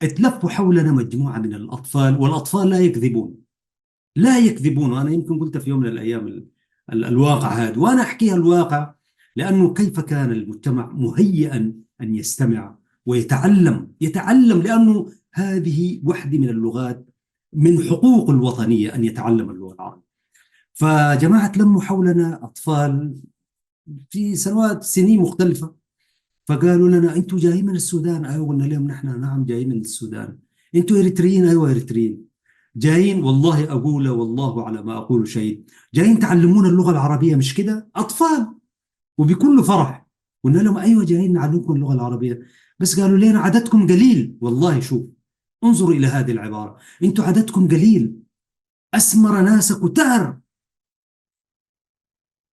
اتلفوا حولنا مجموعة من الأطفال، والأطفال لا يكذبون، لا يكذبون. وأنا يمكن قلت في يوم من الأيام الواقع هذا، وأنا أحكيها الواقع لأنه كيف كان المجتمع مهيئا أن يستمع يتعلم لأنه هذه واحدة من اللغات، من حقوق الوطنية أن يتعلم اللغة العربية. فجماعة لموا حولنا أطفال في سنين مختلفة، فقالوا لنا أنتوا جايين من السودان؟ أيوة. قلنا لهم نحن نعم جايين من السودان. أنتوا إريتريين؟ أيوة إريتريين. جايين والله أقول والله على ما أقول شيء، جايين تعلمون اللغة العربية مش كده؟ أطفال وبكل فرح. قلنا لهم أيوة جايين نعلمكم اللغة العربية، بس قالوا لنا عددكم قليل. والله شوف، انظروا إلى هذه العبارة، أنتوا عددكم قليل، أسمر ناسك وتعر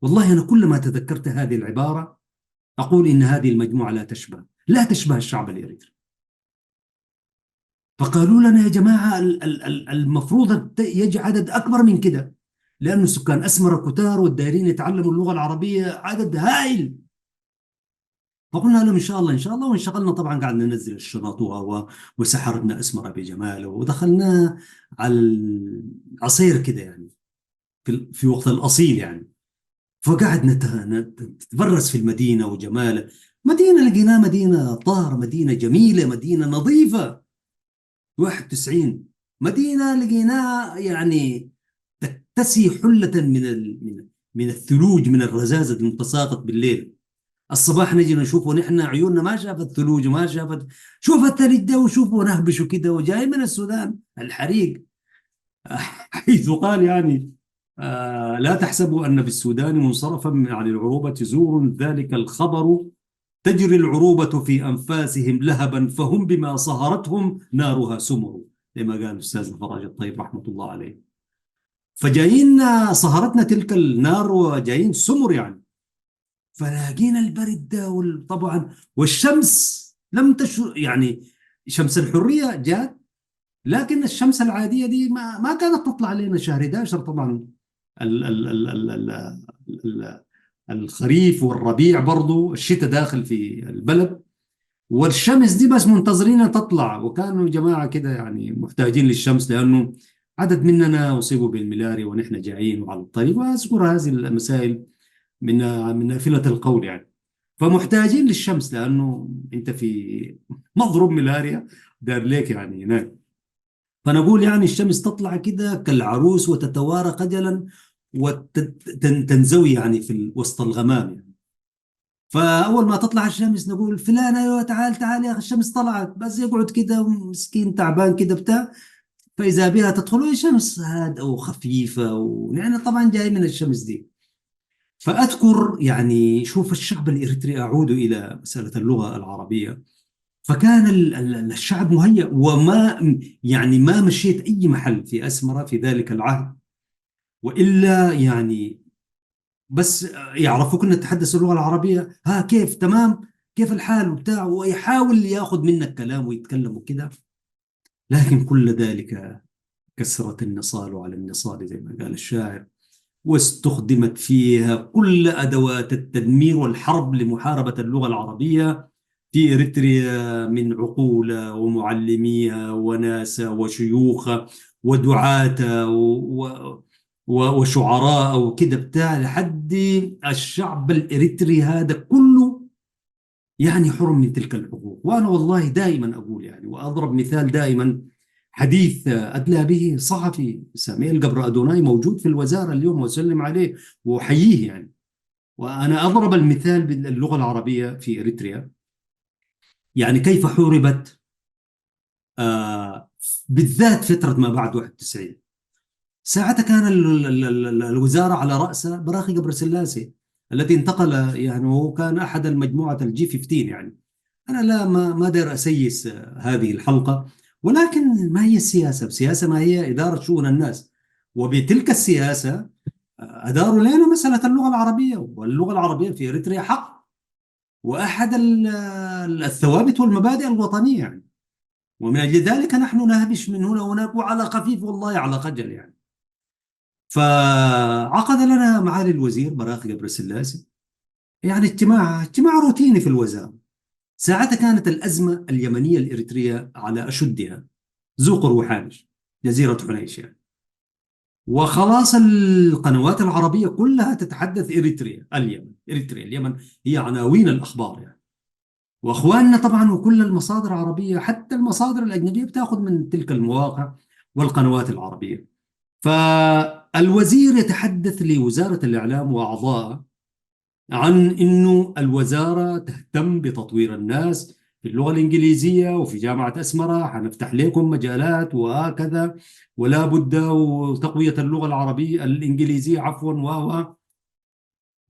والله أنا كلما تذكرت هذه العبارة أقول إن هذه المجموعة لا تشبه الشعب الإريتري. فقالوا لنا يا جماعة المفروض يجي عدد أكبر من كده، لأنه السكان أسمر كتار والدايرين يتعلموا اللغة العربية عدد هائل. فقلنا لهم إن شاء الله إن شاء الله، وانشغلنا طبعا قاعد ننزل الشنط وسحرتنا أسمر بجماله ودخلنا على العصير كده يعني، في وقت الأصيل يعني. فقعد نتبرز في المدينة وجماله. مدينة لقيناها مدينة طاهرة، مدينة جميلة، مدينة نظيفة. 91 مدينة لقيناها يعني تكتسي حلة من الثلوج، من الرذاذ المتساقط بالليل. الصباح نجي نشوفه نحن عيوننا ما شافت ثلوج وما شافت، شوف الثلج ده وشوفه نهبشه كده، وجاي من السودان الحريق. حيث قال يعني لا تحسبوا أن بالسودان منصرفا عن العروبة زور، ذلك الخبر تجري العروبة في أنفاسهم لهبا، فهم بما صهرتهم نارها سمر، كما قال الأستاذ فرج الطيب رحمة الله عليه. فجايين صهرتنا تلك النار وجايين سمر يعني. فلاقينا البرد ده طبعا، والشمس لم يعني شمس الحرية جات، لكن الشمس العادية دي ما كانت تطلع علينا شهر 11 طبعا. ال ال ال ال ال ال الخريف والربيع برضو، الشتاء داخل في البلد، والشمس دي بس منتظرين تطلع. وكانوا جماعة كده يعني محتاجين للشمس، لأنه عدد مننا أصيبوا بالملاريا ونحن جايين وعلى الطريق، وأذكر هذه المسائل من نافلة القول يعني. فمحتاجين للشمس، لأنه أنت في مضرب ملاريا دار ليك يعني هناك. فنقول يعني الشمس تطلع كده كالعروس وتتوارى خجلا وتنزوي يعني في وسط الغمام يعني. فأول ما تطلع الشمس نقول فلان أيوة تعال تعال يا أخي الشمس طلعت، بس يقعد كده مسكين تعبان كده بتاع. فإذا بها تدخل الشمس هادئة وخفيفة، ونحن طبعا جاي من الشمس دي. فأذكر يعني شوف الشعب الإريتري، أعود إلى مسألة اللغة العربية. فكان الشعب مهيأ، وما يعني ما مشيت أي محل في أسمرة في ذلك العهد وإلا يعني بس يعرفوك أن تتحدث اللغة العربية، ها كيف تمام، كيف الحال وبتاع، ويحاول ياخذ منك كلام ويتكلم وكده. لكن كل ذلك كسرت النصال على النصال زي ما قال الشاعر، واستخدمت فيها كل أدوات التدمير والحرب لمحاربة اللغة العربية في إريتريا، من عقولة ومعلميها وناسا وشيوخا ودعاة وشعراء وكده بتاع، لحد الشعب الإريتري هذا كله يعني حرم من تلك الحقوق. وأنا والله دائما أقول يعني، وأضرب مثال دائما، حديث أدلى به صحفي ساميل قبر أدوناي موجود في الوزارة اليوم، وأسلم عليه وأحييه يعني. وأنا أضرب المثال باللغة العربية في إريتريا، يعني كيف حوربت آه بالذات فترة ما بعد 91. ساعتها كان الوزارة على رأسها براخي قبر سلاسي الذي انتقل يعني، وهو كان أحد المجموعة الجي 15 يعني. أنا لا ما داير أسيس هذه الحلقة، ولكن ما هي السياسة؟ السياسة ما هي إدارة شؤون الناس، وبتلك السياسة أداروا لنا مسألة اللغة العربية. واللغة العربية في إريتريا حق، وأحد الثوابت والمبادئ الوطنية يعني. ومن أجل ذلك نحن نهبش من هنا وهناك، وعلى خفيف والله على خجل يعني. فعقد لنا معالي الوزير براخي قبر سلاسي يعني اجتماع روتيني في الوزارة. ساعتها كانت الأزمة اليمنية الإريترية على أشدها، زوق روحانج، جزيرة حنيش يعني. وخلاص القنوات العربية كلها تتحدث إريتريا اليمن، إريتريا اليمن، هي عناوين الأخبار يعني. وأخواننا طبعا وكل المصادر العربية، حتى المصادر الأجنبية بتاخذ من تلك المواقع والقنوات العربية. فالوزير يتحدث لوزارة الإعلام وأعضائها عن أنه الوزارة تهتم بتطوير الناس في اللغة الإنجليزية، وفي جامعة أسمرة حنفتح لكم مجالات وهكذا، ولا بد وتقوية اللغة العربية الإنجليزية عفوا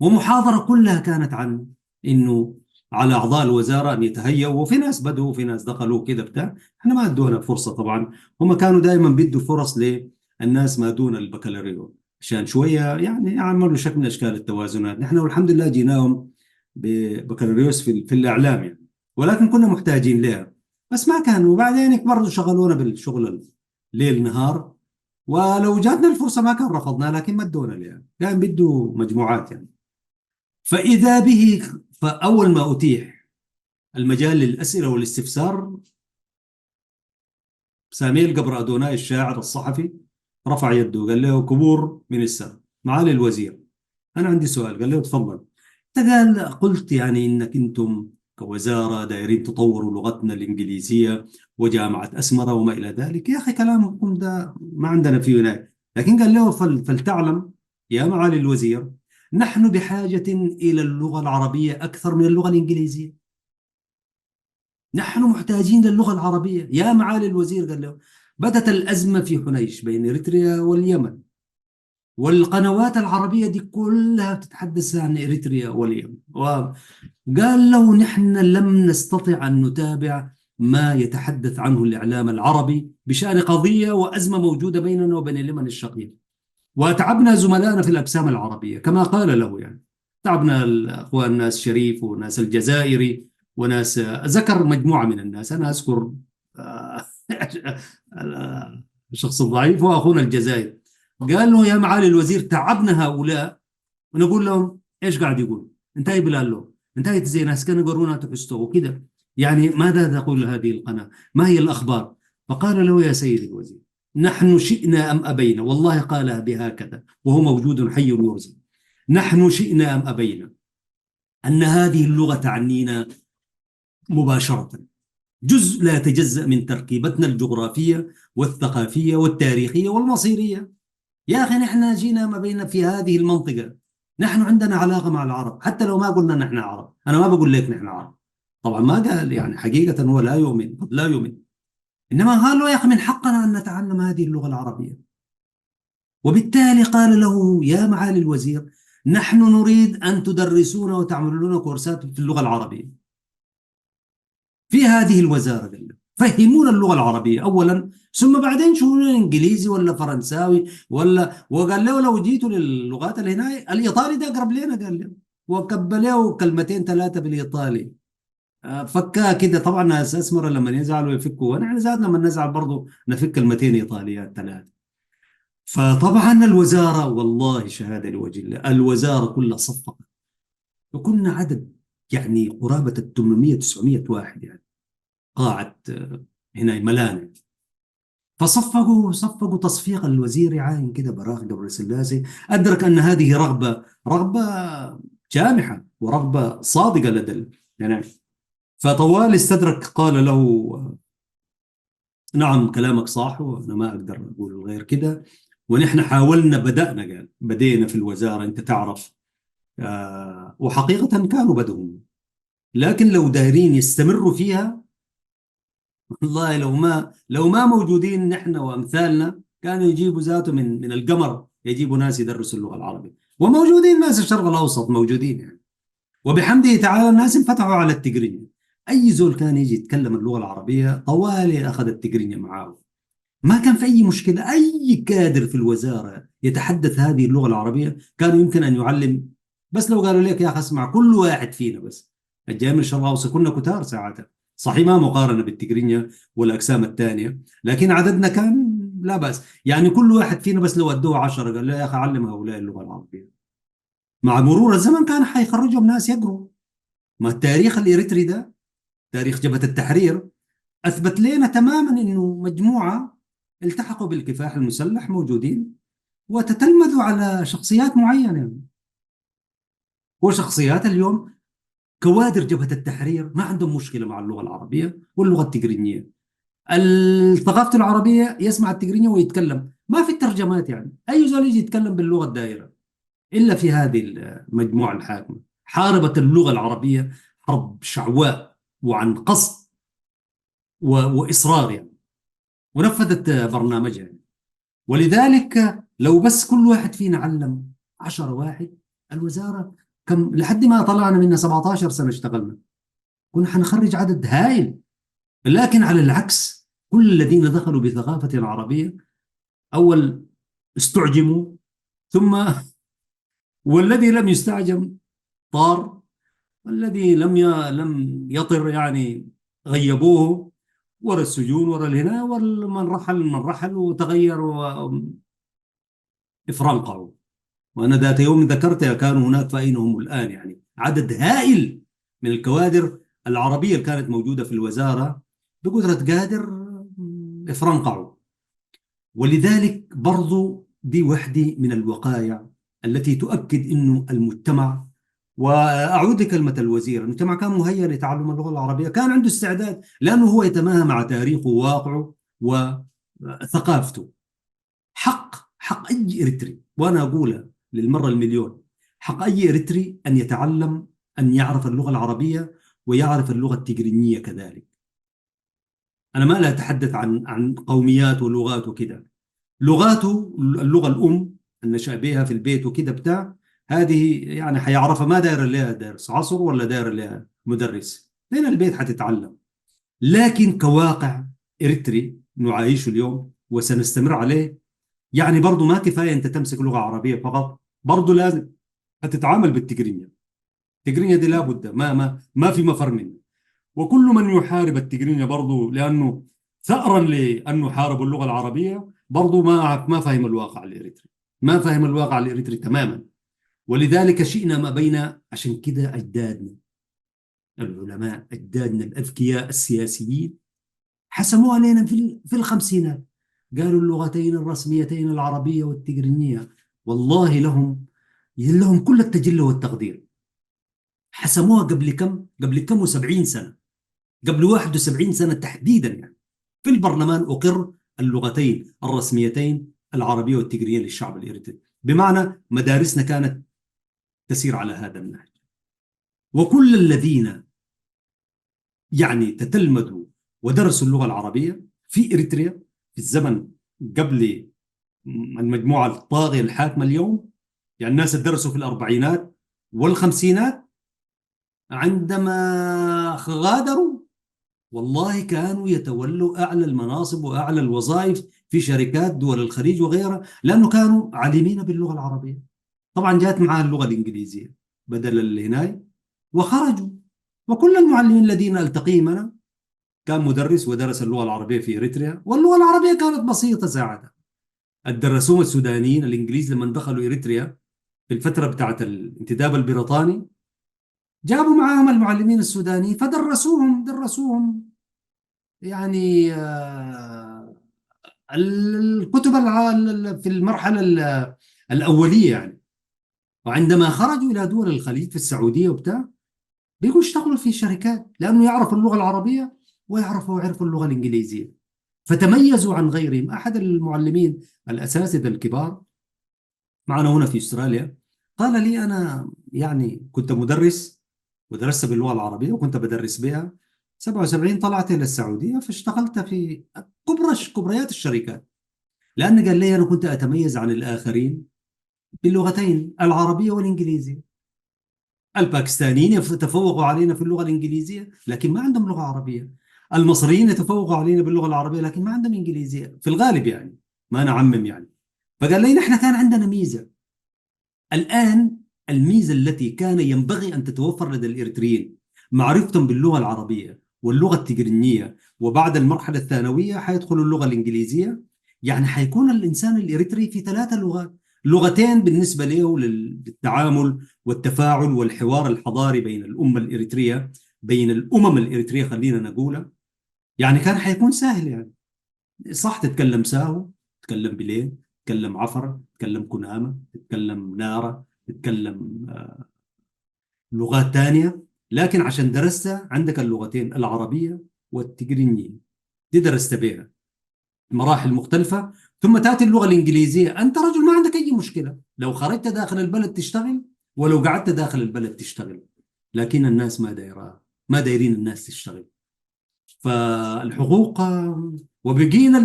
ومحاضرة كلها كانت عن أنه على أعضاء الوزارة أن يتهيئوا. وفي ناس بدوا وفي ناس دخلوا كده بتاع، احنا ما ادونا فرصة طبعا. هم كانوا دائما بيدوا فرص للناس ما دون البكالوريوس، عشان شوية يعني يعملوا شكل من أشكال التوازنات. نحن والحمد لله جيناهم ببكالوريوس في الإعلام يعني، ولكن كنا محتاجين لها، بس ما كانوا. وبعدين برضه شغلونا بالشغل ليل نهار، ولو جاتنا الفرصة ما كان رفضنا، لكن ما ادونا لها، كان بده مجموعات يعني. فإذا به، فأول ما أتيح المجال للأسئلة والاستفسار، ساميل قبر أدوناي الشاعر الصحفي رفع يده وقال له: كبور من السماء معالي الوزير، أنا عندي سؤال. قال له: تفضل. قال: قلت يعني إنك أنتم كوزارة دايرين تطوروا لغتنا الإنجليزية وجامعة أسمرة وما إلى ذلك. يا أخي كلامكم ده ما عندنا فيه نهاية. لكن قال له: فلتعلم يا معالي الوزير، نحن بحاجة إلى اللغة العربية أكثر من اللغة الإنجليزية. نحن محتاجين للغة العربية يا معالي الوزير. قال له: بدت الأزمة في حنيش بين إريتريا واليمن، والقنوات العربية دي كلها بتتحدث عن إريتريا واليمن. وقال له: نحن لم نستطع أن نتابع ما يتحدث عنه الإعلام العربي بشأن قضية وأزمة موجودة بيننا وبين اليمن الشقيق، وتعبنا زملائنا في الأقسام العربية كما قال له يعني. تعبنا الأخوان، ناس شريف وناس الجزائري وناس، ذكر مجموعة من الناس، أنا أذكر آه، الشخص الضعيف هو أخونا الجزائري. قال له: يا معالي الوزير، تعبنا هؤلاء ونقول لهم ايش قاعد يقول، انتهي بلال له، انتهت زي ناس كانوا يقرونا تحسوا وكذا. يعني ماذا تقول هذه القناة؟ ما هي الأخبار؟ فقال له: يا سيدي الوزير، نحن شئنا أم أبينا، والله قالها بهكذا وهو موجود حي يرزق، نحن شئنا أم أبينا أن هذه اللغة تعنينا مباشرة، جزء لا يتجزأ من تركيبتنا الجغرافية والثقافية والتاريخية والمصيرية. يا أخي نحن جينا ما بين في هذه المنطقة، نحن عندنا علاقة مع العرب، حتى لو ما قلنا نحن عرب. أنا ما بقول لك نحن عرب، طبعا ما قال يعني، حقيقة هو لا يؤمن، قد لا يؤمن، إنما قال له: يا أخي من حقنا أن نتعلم هذه اللغة العربية. وبالتالي قال له: يا معالي الوزير، نحن نريد أن تدرسونا وتعملوا لنا كورسات في اللغة العربية في هذه الوزارة. قال له: فهمونا اللغة العربية أولا، ثم بعدين شوفوا لنا إنجليزي ولا فرنساوي ولا. وقال له: لو جيتوا للغات اللي هنا، الإيطالي ده أقرب لنا. قال له وكبله كلمتين ثلاثة بالإيطالي، فكها كده. طبعا ناس أسمر لما يزعلوا يفكوا، ونحن ذات لما نزعل برضو نفك كلمتين إيطاليات ثلاثة. فطبعا الوزارة، والله شهادة لوجه الله، الوزارة كلها صفقت، وكنا عدد يعني قرابة ال 800 900 واحد يعني، قاعة هنا ملانة. فصفقوا تصفيق. الوزير عاين كده براق قبل سلاسي، أدرك أن هذه رغبة جامحة ورغبة صادقة لدى يعني. فطوال استدرك، قال له: نعم كلامك صح، وأنا ما أقدر أقول غير كده، ونحن حاولنا، قال بدينا في الوزارة، أنت تعرف، وحقيقة كانوا بدهم، لكن لو دايرين يستمروا فيها، والله لو ما موجودين نحن وامثالنا، كانوا يجيبوا ذاته من القمر، يجيبوا ناس يدرسوا اللغه العربيه، وموجودين ناس الشرق الاوسط موجودين يعني. وبحمده تعالى الناس انفتحوا على التقرية. اي زول كان يجي يتكلم اللغه العربيه طوالي اخذ التقرية معاه، ما كان في اي مشكله. اي كادر في الوزاره يتحدث هذه اللغه العربيه كان يمكن ان يعلم. بس لو قالوا لك: يا اخي اسمع، كل واحد فينا بس الجاي من الشرق الاوسط، كنا كتار ساعتها، صحيح ما مقارنه بالتقرينيا والاقسام الثانيه، لكن عددنا كان لا باس يعني. كل واحد فينا بس لو ادوه 10 قال له: يا اخي علم هؤلاء اللغه العربيه، مع مرور الزمن كان حيخرجهم ناس يقروا. ما التاريخ الاريتري ده، تاريخ جبهه التحرير، اثبت لنا تماما انه مجموعه التحقوا بالكفاح المسلح موجودين، وتتلمذوا على شخصيات معينه. وشخصيات اليوم كوادر جبهه التحرير ما عندهم مشكله مع اللغه العربيه واللغه التقرينيه. الثقافه العربيه يسمع التقرينيه ويتكلم، ما في الترجمات يعني، اي زول يجي يتكلم باللغه الدائره. الا في هذه المجموعه الحاكمه حاربت اللغه العربيه حرب شعواء وعن قصد واصرار يعني، ونفذت برنامجها يعني. ولذلك لو بس كل واحد فينا علم 10 واحد، الوزارة كم لحد ما طلعنا منها 17 سنة اشتغلنا، كنا حنخرج عدد هائل. لكن على العكس، كل الذين دخلوا بثقافة عربية أول استعجموا ثم والذي لم يستعجم طار، والذي لم يطر يعني غيبوه ورا السجون ورا الهنا، ومن رحل من رحل وتغير وافرنقعوا. وأنا ذات يوم ذكرتها كانوا هناك، فأين هم الآن؟ يعني عدد هائل من الكوادر العربية اللي كانت موجودة في الوزارة بقدرة قادر افرنقعوا. ولذلك برضو دي وحدة من الوقائع التي تؤكد أنه المجتمع، وأعود لكلمة الوزير، المجتمع كان مهيأ لتعلم اللغة العربية، كان عنده استعداد، لأنه هو يتماهى مع تاريخه وواقعه وثقافته. حق أي إريتري، وأنا أقولها للمرة المليون، حق أي إريتري أن يتعلم، أن يعرف اللغة العربية ويعرف اللغة التجرينية كذلك. أنا ما لا أتحدث عن قوميات ولغات وكذا، لغاته اللغة الأم النشأ بها في البيت وكذا بتاع، هذه يعني حيعرفها، ما داير لها درس عصر ولا داير لها مدرس، لين البيت حتتعلم. لكن كواقع إريتري نعايشه اليوم وسنستمر عليه، يعني برضو ما كفاية أنت تمسك لغة عربية فقط، برضو لازم هتتعامل بالتجرينية. التجرينية دي لابد، ما في مفر منه. وكل من يحارب التجرينية برضو، لأنه ثأرا لأنه حاربوا اللغة العربية، برضو ما فهم الواقع الإريتري، ما فهم الواقع الإريتري تماما. ولذلك شئنا ما بين، عشان كده أجدادنا العلماء، أجدادنا الأذكياء السياسيين حسموا علينا في الخمسينات، قالوا اللغتين الرسميتين العربية والتجرينية والله لهم كل التجلي والتقدير. حسموها قبل كم؟ قبل كم و70 سنة، قبل 71 سنة تحديدا يعني. في البرلمان أقر اللغتين الرسميتين العربية والتجرينية للشعب الإريتري، بمعنى مدارسنا كانت تسير على هذا النهج. وكل الذين يعني تتلمذوا ودرسوا اللغة العربية في إريتريا في الزمن قبل المجموعة الطاغية الحاكمة اليوم، يعني الناس اللي درسوا في الأربعينات والخمسينات عندما غادروا والله كانوا يتولوا أعلى المناصب وأعلى الوظائف في شركات دول الخليج وغيرها، لأنه كانوا عالمين باللغة العربية. طبعا جاءت معها اللغة الإنجليزية بدل الهناي وخرجوا. وكل المعلمين الذين ألتقيهم أنا كان مدرس ودرس اللغة العربية في إريتريا، واللغة العربية كانت بسيطة ساعتها. الدرسوهم السودانيين الإنجليز لما دخلوا إريتريا في الفترة بتاعت الانتداب البريطاني، جابوا معاهم المعلمين السودانيين فدرسوهم يعني الكتب في المرحلة الأولية يعني. وعندما خرجوا إلى دول الخليج في السعودية وبتاع، بيقوا يشتغلوا في شركات، لأنه يعرفوا اللغة العربية ويعرفوا اللغة الإنجليزية، فتميزوا عن غيرهم. أحد المعلمين الأساتذة الكبار معنا هنا في أستراليا قال لي: أنا يعني كنت مدرس ودرست باللغة العربية وكنت بدرس بها، 77 طلعت إلى السعودية فاشتغلت في كبريات الشركات، لأن قال لي أنا كنت أتميز عن الآخرين باللغتين العربية والإنجليزية. الباكستانيين يتفوقوا علينا في اللغة الإنجليزية لكن ما عندهم لغة عربية، المصريين يتفوقوا علينا باللغة العربية لكن ما عندهم إنجليزية في الغالب يعني، ما نعمم يعني. فقال لي نحن كان عندنا ميزة. الآن الميزة التي كان ينبغي أن تتوفر لدى الإريتريين معرفتهم باللغة العربية واللغة التجرينية، وبعد المرحلة الثانوية حيدخلوا اللغة الإنجليزية. يعني حيكون الإنسان الإريتري في 3 لغات، لغتين بالنسبة له للتعامل والتفاعل والحوار الحضاري بين الأمة الإريترية، بين الأمم الإريترية خلينا نقولها. يعني كان حيكون سهل يعني، صح، تتكلم ساهو، تتكلم بلين، تتكلم عفر، تتكلم كنامة، تتكلم نارة، تتكلم لغات تانية. لكن عشان درست عندك اللغتين العربية والتجرينية، دي درست بها مراحل مختلفة. ثم تأتي اللغة الإنجليزية، أنت رجل ما عندك أي مشكلة لو خرجت داخل البلد تشتغل، ولو قعدت داخل البلد تشتغل. لكن الناس ما دايرين الناس تشتغل. فالحقوق، وبقينا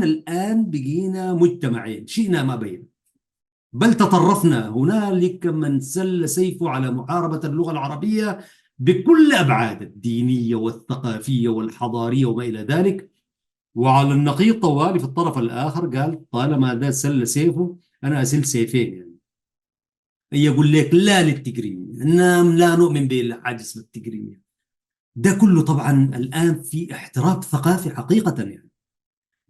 الآن بقينا مجتمعين شئنا ما بين، بل تطرفنا. هنالك من سل سيفه على محاربة اللغة العربية بكل أبعاد الدينية والثقافية والحضارية وما إلى ذلك. وعلى النقيض طوالي في الطرف الآخر قال طالما ذا سل سيفه أنا أسل سيفين يعني. يقول لك لا للتقريمية، نعم لا نؤمن بالحاجة اسمها التقريمية. ده كله طبعا الآن في احتراب ثقافي حقيقة يعني،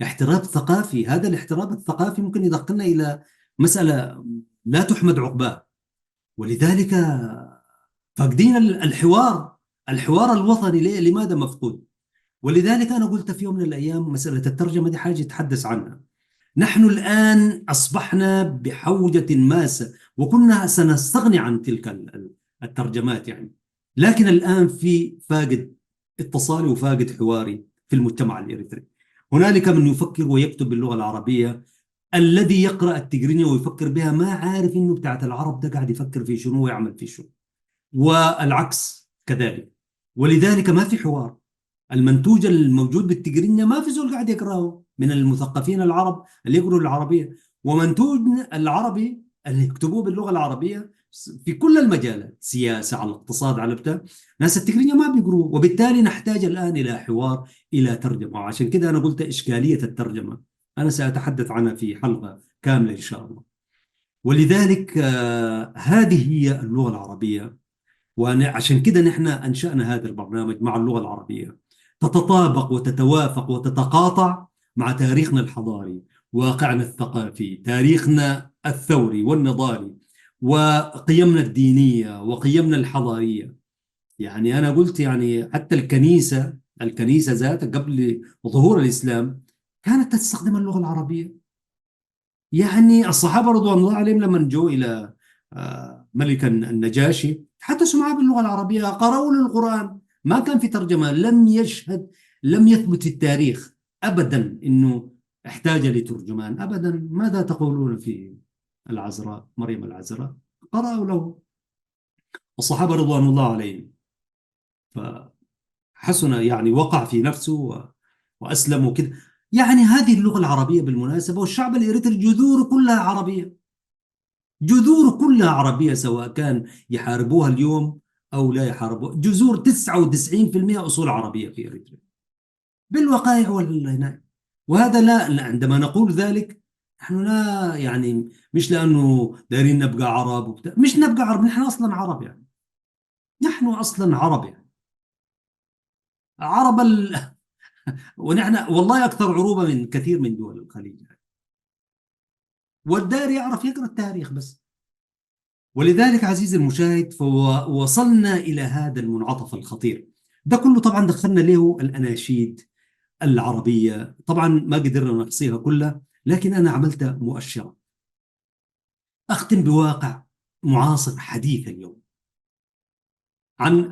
احتراب ثقافي. هذا الاحتراب الثقافي ممكن يدخلنا إلى مسألة لا تحمد عقباها. ولذلك فاقدين الحوار، الحوار الوطني ليه لماذا مفقود؟ ولذلك أنا قلت في يوم من الأيام مسألة الترجمة دي حاجة يتحدث عنها. نحن الآن أصبحنا بحوجة ماسة، وكنا سنستغني عن تلك الترجمات يعني. لكن الآن في فاقد اتصالي وفاقد حواري في المجتمع الإريتري. هنالك من يفكر ويكتب باللغة العربية، الذي يقرأ التجرينية ويفكر بها ما عارف إنه بتاعت العرب ده قاعد يفكر في شنو ويعمل في شنو، والعكس كذلك. ولذلك ما في حوار. المنتوج الموجود بالتجرينية ما في زول قاعد يقراه من المثقفين العرب اللي يقروا العربية، ومنتوج العربي اللي يكتبوه باللغة العربية في كل المجالات، سياسة على الاقتصاد على بتاع، ناس التجرينية ما بيقروا. وبالتالي نحتاج الآن إلى حوار، إلى ترجمة. وعشان كده أنا قلت إشكالية الترجمة أنا سأتحدث عنها في حلقة كاملة إن شاء الله. ولذلك هذه هي اللغة العربية. وعشان كده نحن أنشأنا هذا البرنامج مع اللغة العربية، تتطابق وتتوافق وتتقاطع مع تاريخنا الحضاري، واقعنا الثقافي، تاريخنا الثوري والنضالي، وقيمنا الدينية وقيمنا الحضارية. يعني أنا قلت يعني حتى الكنيسة ذاتها قبل ظهور الإسلام كانت تستخدم اللغة العربية. يعني الصحابة رضوان الله عليهم لما جو إلى ملك النجاشي تحدثوا معه باللغة العربية، قرأوا له القرآن، ما كان في ترجمة. لم يثبت في التاريخ أبدا أنه احتاج لترجمان أبدا. ماذا تقولون في العذراء مريم العذراء؟ قرأوا له الصحابة رضوان الله عليهم، فحسن يعني وقع في نفسه وأسلم وكده. يعني هذه اللغة العربية بالمناسبة، والشعب الإريتري جذور كلها عربية، جذور كلها عربية، سواء كان يحاربوها اليوم أو لا يحاربوها. جذور 99% أصول عربية في إريتريا بالوقائع والهناية. وهذا عندما نقول ذلك نحن لا يعني مش لأنه دايرين نبقى عرب وبتاع. مش نبقى عرب، نحن أصلا عرب يعني. نحن أصلا عرب يعني. عرب ونحن والله أكثر عروبة من كثير من دول الخليج يعني. والدار يعرف يقرأ التاريخ بس. ولذلك عزيزي المشاهد فوصلنا إلى هذا المنعطف الخطير. ده كله طبعا دخلنا له الأناشيد العربية. طبعا ما قدرنا نحصيها كلها، لكن أنا عملت مؤشرة. أختم بواقع معاصر حديث اليوم،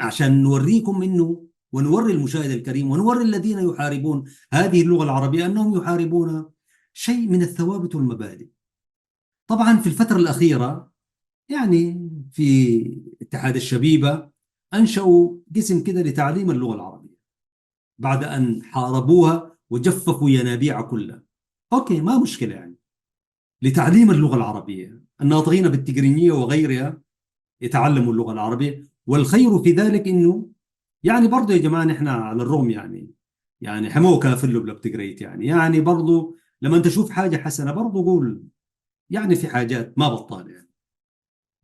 عشان نوريكم إنه، ونوري المشاهد الكريم ونوري الذين يحاربون هذه اللغة العربية أنهم يحاربون شيء من الثوابت والمبادئ. طبعا في الفترة الأخيرة يعني في اتحاد الشبيبة أنشأوا قسم كده لتعليم اللغة العربية بعد أن حاربوها وجففوا ينابيع كلها. أوكي ما مشكلة يعني، لتعليم اللغة العربية الناطقين بالتجرينية وغيرها يتعلموا اللغة العربية. والخير في ذلك إنه يعني برضه يا جماعة نحن على الرغم يعني حموه كافر له بلا بتقريت يعني برضه لما أنت تشوف حاجة حسنة برضه قول يعني في حاجات ما بطال يعني،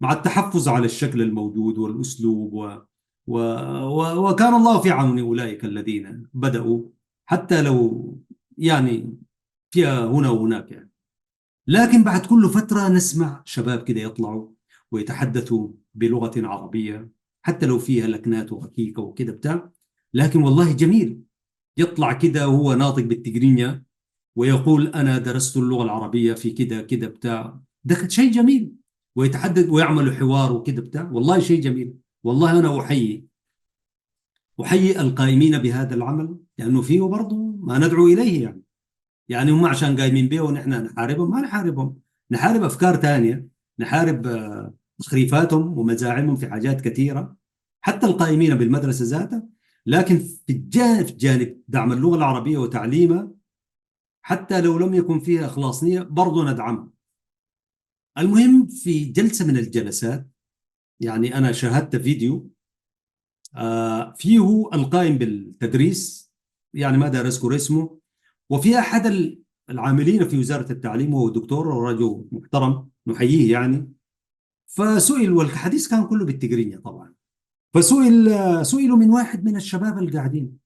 مع التحفظ على الشكل الموجود والأسلوب و... وكان الله في عون أولئك الذين بدأوا، حتى لو يعني فيها هنا وهناك يعني. لكن بعد كل فترة نسمع شباب كده يطلعوا ويتحدثوا بلغة عربية، حتى لو فيها لكنات وركيكة وكده بتاع، لكن والله جميل. يطلع كده وهو ناطق بالتجرينيا ويقول أنا درست اللغة العربية في كده كده بتاع. ده شيء جميل، ويتحدث ويعمل حوار وكده بتاع، والله شيء جميل. والله أنا أحيي القائمين بهذا العمل، لأنه فيه برضه ما ندعو إليه يعني هم عشان قايمين به ونحن نحاربهم؟ ما نحاربهم، نحارب أفكار تانية، نحارب تخريفاتهم ومزاعمهم في حاجات كثيرة، حتى القائمين بالمدرسة ذاتها. لكن في جانب دعم اللغة العربية وتعليمها، حتى لو لم يكن فيها إخلاص نية برضه ندعمها. المهم في جلسة من الجلسات يعني أنا شاهدت فيديو فيه القائم بالتدريس، يعني ما دار أذكر اسمه، وفي أحد العاملين في وزارة التعليم، وهو دكتور ورجل محترم نحييه يعني. فسئل، والحديث كان كله بالتجرينية طبعا. سئلوا من واحد من الشباب القاعدين،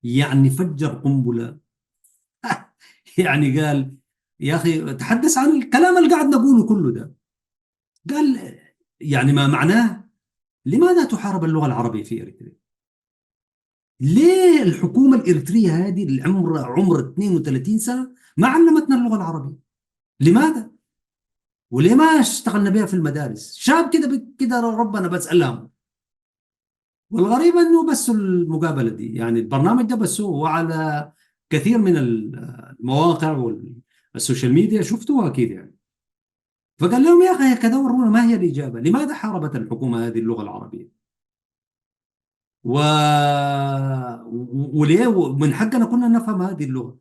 يعني فجر قنبلة. يعني قال: يا أخي تحدث عن الكلام اللي قاعد نقوله كله ده. قال: يعني ما معناه لماذا تحارب اللغة العربية في إريتريا؟ ليه الحكومة الإريترية هذه اللي عمر 32 سنة ما علمتنا اللغة العربية؟ لماذا؟ وليه ما اشتغلنا بها في المدارس؟ شاب كده كده ربنا بس ألهمه. والغريب انه بس المقابله دي، يعني البرنامج ده بس هو على كثير من المواقع والسوشيال ميديا شفتوها اكيد يعني. فقال لهم: يا اخي كذا ورونا ما هي الاجابه، لماذا حاربت الحكومه هذه اللغه العربيه؟ و... وليه من حقنا كنا نفهم هذه اللغه؟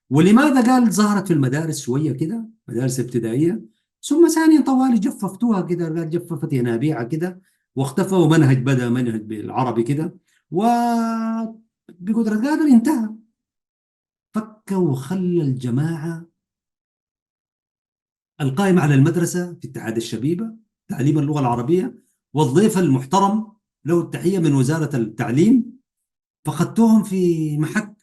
ولماذا قال ظهرت في المدارس شويه كده، مدارس ابتدائيه، ثم ثانيا طوالي جففتوها كده، قال جففت ينابيعها كده، واختفى، ومنهج بدأ منهج بالعربي كده، وبقدرة قادر انتهى. فك وخلى الجماعة القائمة على المدرسة في اتحاد الشبيبة تعليم اللغة العربية، والضيف المحترم له التحية من وزارة التعليم، فخدتوهم في محك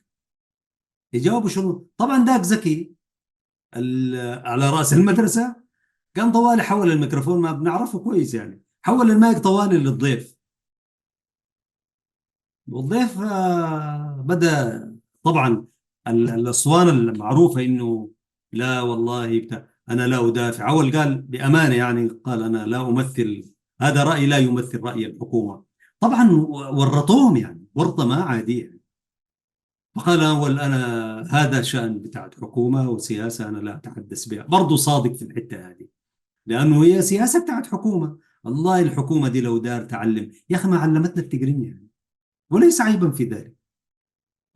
يجاوبوا شنو. طبعا داك ذكي على رأس المدرسة كان طوالي حول الميكروفون، ما بنعرفه كويس يعني، حول المايك طوالي للضيف. والضيف بدأ طبعا الأسوان المعروفة إنه لا والله أنا لا أدافع، أول قال بأمانة يعني، قال: أنا لا أمثل، هذا رأي لا يمثل رأي الحكومة. طبعا ورطوهم يعني ورطة ما عادية. فقال أول: أنا هذا شأن بتاعت حكومة وسياسة، أنا لا أتحدث بها. برضو صادق في الحتة هذه، لأنه هي سياسة بتاعت حكومة. والله الحكومة دي لو دار تعلم يا أخي ما علمتنا التقريم يعني، وليس عيبا في ذلك.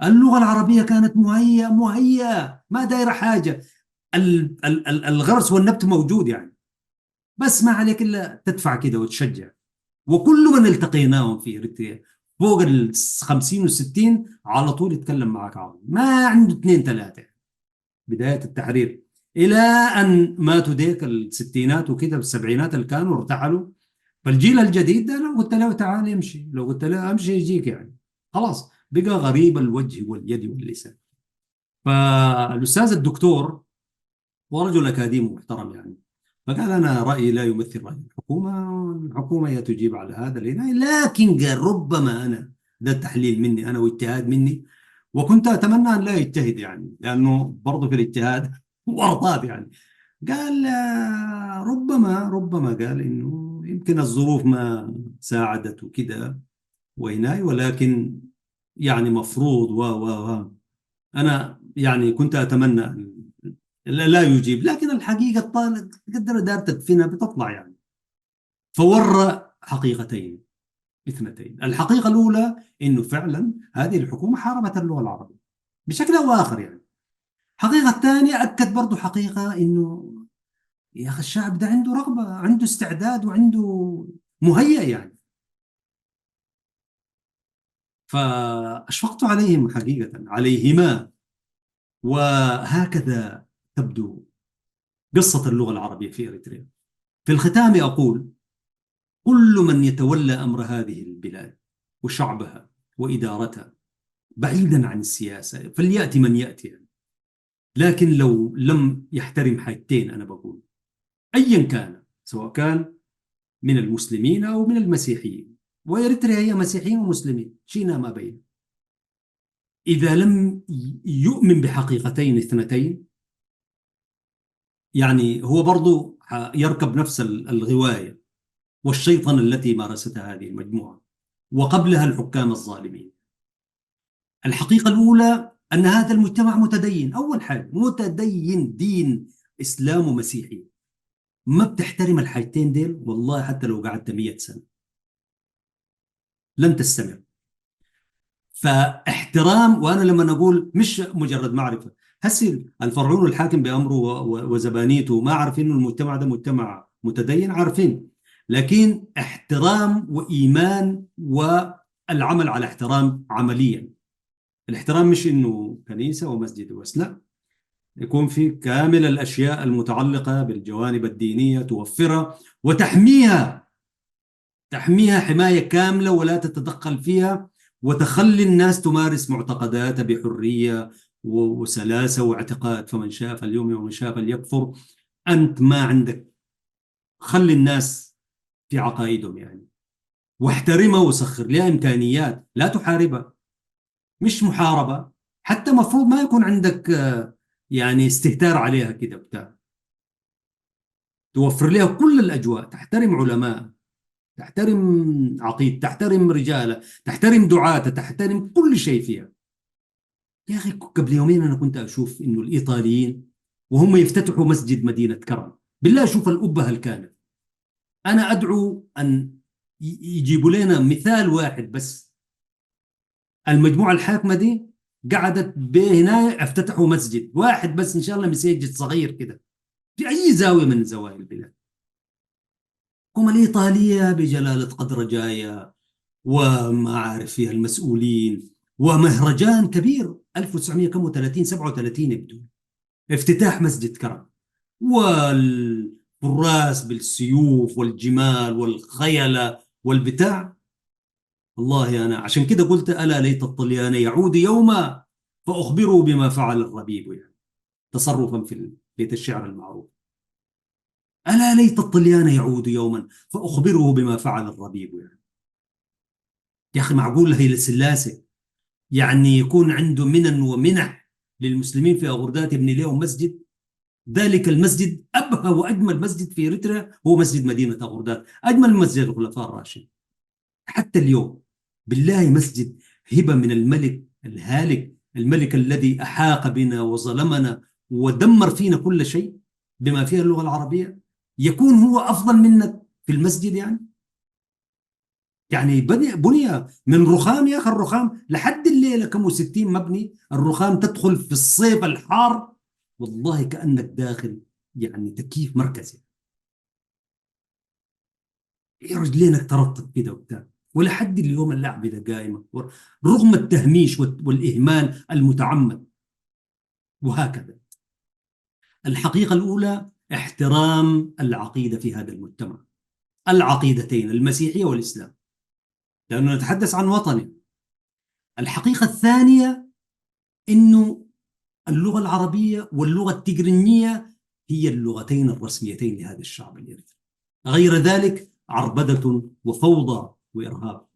اللغة العربية كانت مهيئة ما دايرة حاجة. الغرس والنبت موجود يعني، بس ما عليك إلا تدفع كده وتشجع. وكل من التقيناهم في إريتريا فوق 50 و60 على طول يتكلم معك عربي، ما عنده اثنين ثلاثة. بداية التحرير إلى أن ماتوا ديك الستينات وكده والسبعينات اللي كانوا ارتحلوا. فالجيل الجديد ده لو قلت له تعال امشي، لو قلت له امشي يجيك يعني. خلاص بقى غريب الوجه واليد واللسان. فالأستاذ الدكتور ورجل أكاديمي محترم يعني، فقال: أنا رأيي لا يمثل رأي الحكومة، الحكومة هي تجيب على هذا لكن قال ربما أنا، ده التحليل مني أنا واجتهاد مني، وكنت أتمنى أن لا يجتهد يعني، لأنه برضه في الاجتهاد ورطات يعني. قال: ربما قال إنه يمكن الظروف ما ساعدت وكده وهناي، ولكن يعني مفروض أنا يعني كنت أتمنى أن لا يجيب، لكن الحقيقة الطالب قدر دار تدفنها بتطلع يعني. فور حقيقتين اثنتين: الحقيقة الأولى إنه فعلا هذه الحكومة حاربت اللغة العربية بشكل أو آخر يعني. الحقيقة الثانية أكد برضو حقيقة إنه يا أخي الشعب ده عنده رغبة، عنده استعداد، وعنده مهيأ يعني. فأشفقت عليهم حقيقة، عليهما. وهكذا تبدو قصة اللغة العربية في إريتريا. في الختام أقول: كل من يتولى أمر هذه البلاد وشعبها وإدارتها بعيدا عن السياسة فليأتي من يأتي يعني. لكن لو لم يحترم حاجتين أنا بقول، أيا كان، سواء كان من المسلمين أو من المسيحيين، وإريتريا هي مسيحيين ومسلمين شئنا ما بين، إذا لم يؤمن بحقيقتين اثنتين، يعني هو برضو يركب نفس الغواية والشيطنة التي مارستها هذه المجموعة وقبلها الحكام الظالمين. الحقيقة الأولى أن هذا المجتمع متدين، أول حاجة متدين، دين إسلام ومسيحي. ما بتحترم الحاجتين ديل والله حتى لو قعدت 100 سنة لن تستمر. فاحترام، وأنا لما نقول مش مجرد معرفة، هسي الفرعون الحاكم بأمره وزبانيته ما عارفين إنه المجتمع ده مجتمع متدين؟ عارفين. لكن احترام وإيمان والعمل على احترام عمليا. الاحترام مش إنه كنيسة ومسجد بس، لا، يكون في كامل الأشياء المتعلقة بالجوانب الدينية توفرها وتحميها، تحميها حماية كاملة ولا تتدخل فيها، وتخلي الناس تمارس معتقداتها بحرية وسلاسة واعتقاد. فمن شاء فليؤمن ومن شاء فليكفر. أنت ما عندك، خلي الناس في عقائدهم يعني، واحترمها وسخر لها إمكانيات، لا تحاربها، مش محاربة. حتى مفروض ما يكون عندك يعني استهتار عليها كده بتاع، توفر لها كل الأجواء، تحترم علماء، تحترم عقيد، تحترم رجالة، تحترم دعاة، تحترم كل شيء فيها. يا أخي قبل يومين أنا كنت أشوف إنه الإيطاليين وهم يفتتحوا مسجد مدينة كرم، بالله شوف الأبهة الكامل. أنا أدعو أن يجيبوا لنا مثال واحد بس. المجموعة الحاكمة دي قعدت هنا افتتحوا مسجد واحد بس، إن شاء الله مسجد صغير كده في أي زاوية من زوايا البلاد. هم الإيطالية بجلالة قدر جاية وما عارف فيها المسؤولين، ومهرجان كبير 1930 37 يبدو، افتتاح مسجد كرم، والحراس بالسيوف والجمال والخيلة والبتاع. والله أنا عشان كده قلت ألا ليت الطليان يعود يوما فأخبره بما فعل الربيب، يعني تصرفا في بيت الشعر المعروف. ألا ليت الطليان يعود يوما فأخبره بما فعل الربيب يعني. يا أخي معقول هي السلاسة يعني يكون عنده منن ومنح للمسلمين في أغردات يبني لهم مسجد؟ ذلك المسجد أبهى وأجمل مسجد في إريتريا هو مسجد مدينة أغردات، أجمل من مسجد الخلفاء الراشدين حتى اليوم. بالله مسجد هبة من الملك الهالك، الملك الذي أحاق بنا وظلمنا ودمر فينا كل شيء بما فيها اللغة العربية، يكون هو أفضل منك في المسجد يعني؟ يعني بني من رخام يا أخي، الرخام لحد الليلة كم 60 مبني، الرخام تدخل في الصيف الحار والله كأنك داخل يعني تكييف مركزي، رجلينك ترطب كده وبتاع. ولحد اليوم الأعبدة قائمة رغم التهميش والإهمال المتعمد. وهكذا الحقيقة الأولى احترام العقيدة في هذا المجتمع، العقيدتين المسيحية والإسلام، لأنه نتحدث عن وطني. الحقيقة الثانية أنه اللغة العربية واللغة التجرينية هي اللغتين الرسميتين لهذا الشعب الإرث، غير ذلك عربدة وفوضى وإرهاب.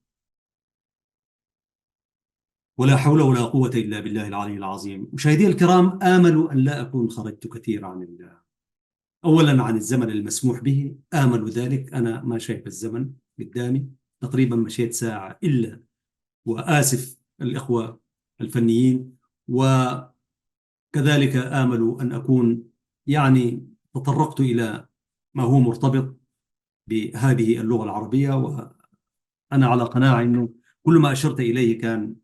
ولا حول ولا قوة إلا بالله العلي العظيم. مشاهدي الكرام، آمل أن لا أكون خرجت كثير عن أولا عن الزمن المسموح به، آمل ذلك. أنا ما شايف الزمن قدامي، تقريبا مشيت ساعة إلا، وآسف الإخوة الفنيين. وكذلك آمل أن أكون يعني تطرقت إلى ما هو مرتبط بهذه اللغة العربية، وأنا على قناعة أنه كل ما أشرت إليه كان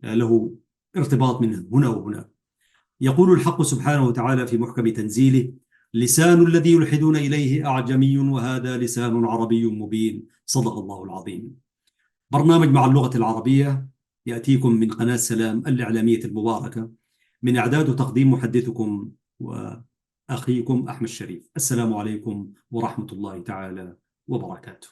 له ارتباط من هنا وهنا. يقول الحق سبحانه وتعالى في محكم تنزيله: لسان الذي يلحدون إليه أعجمي وهذا لسان عربي مبين. صدق الله العظيم. برنامج مع اللغة العربية يأتيكم من قناة سلام الإعلامية المباركة، من إعداد وتقديم محدثكم وأخيكم أحمد شريف. السلام عليكم ورحمة الله تعالى وبركاته.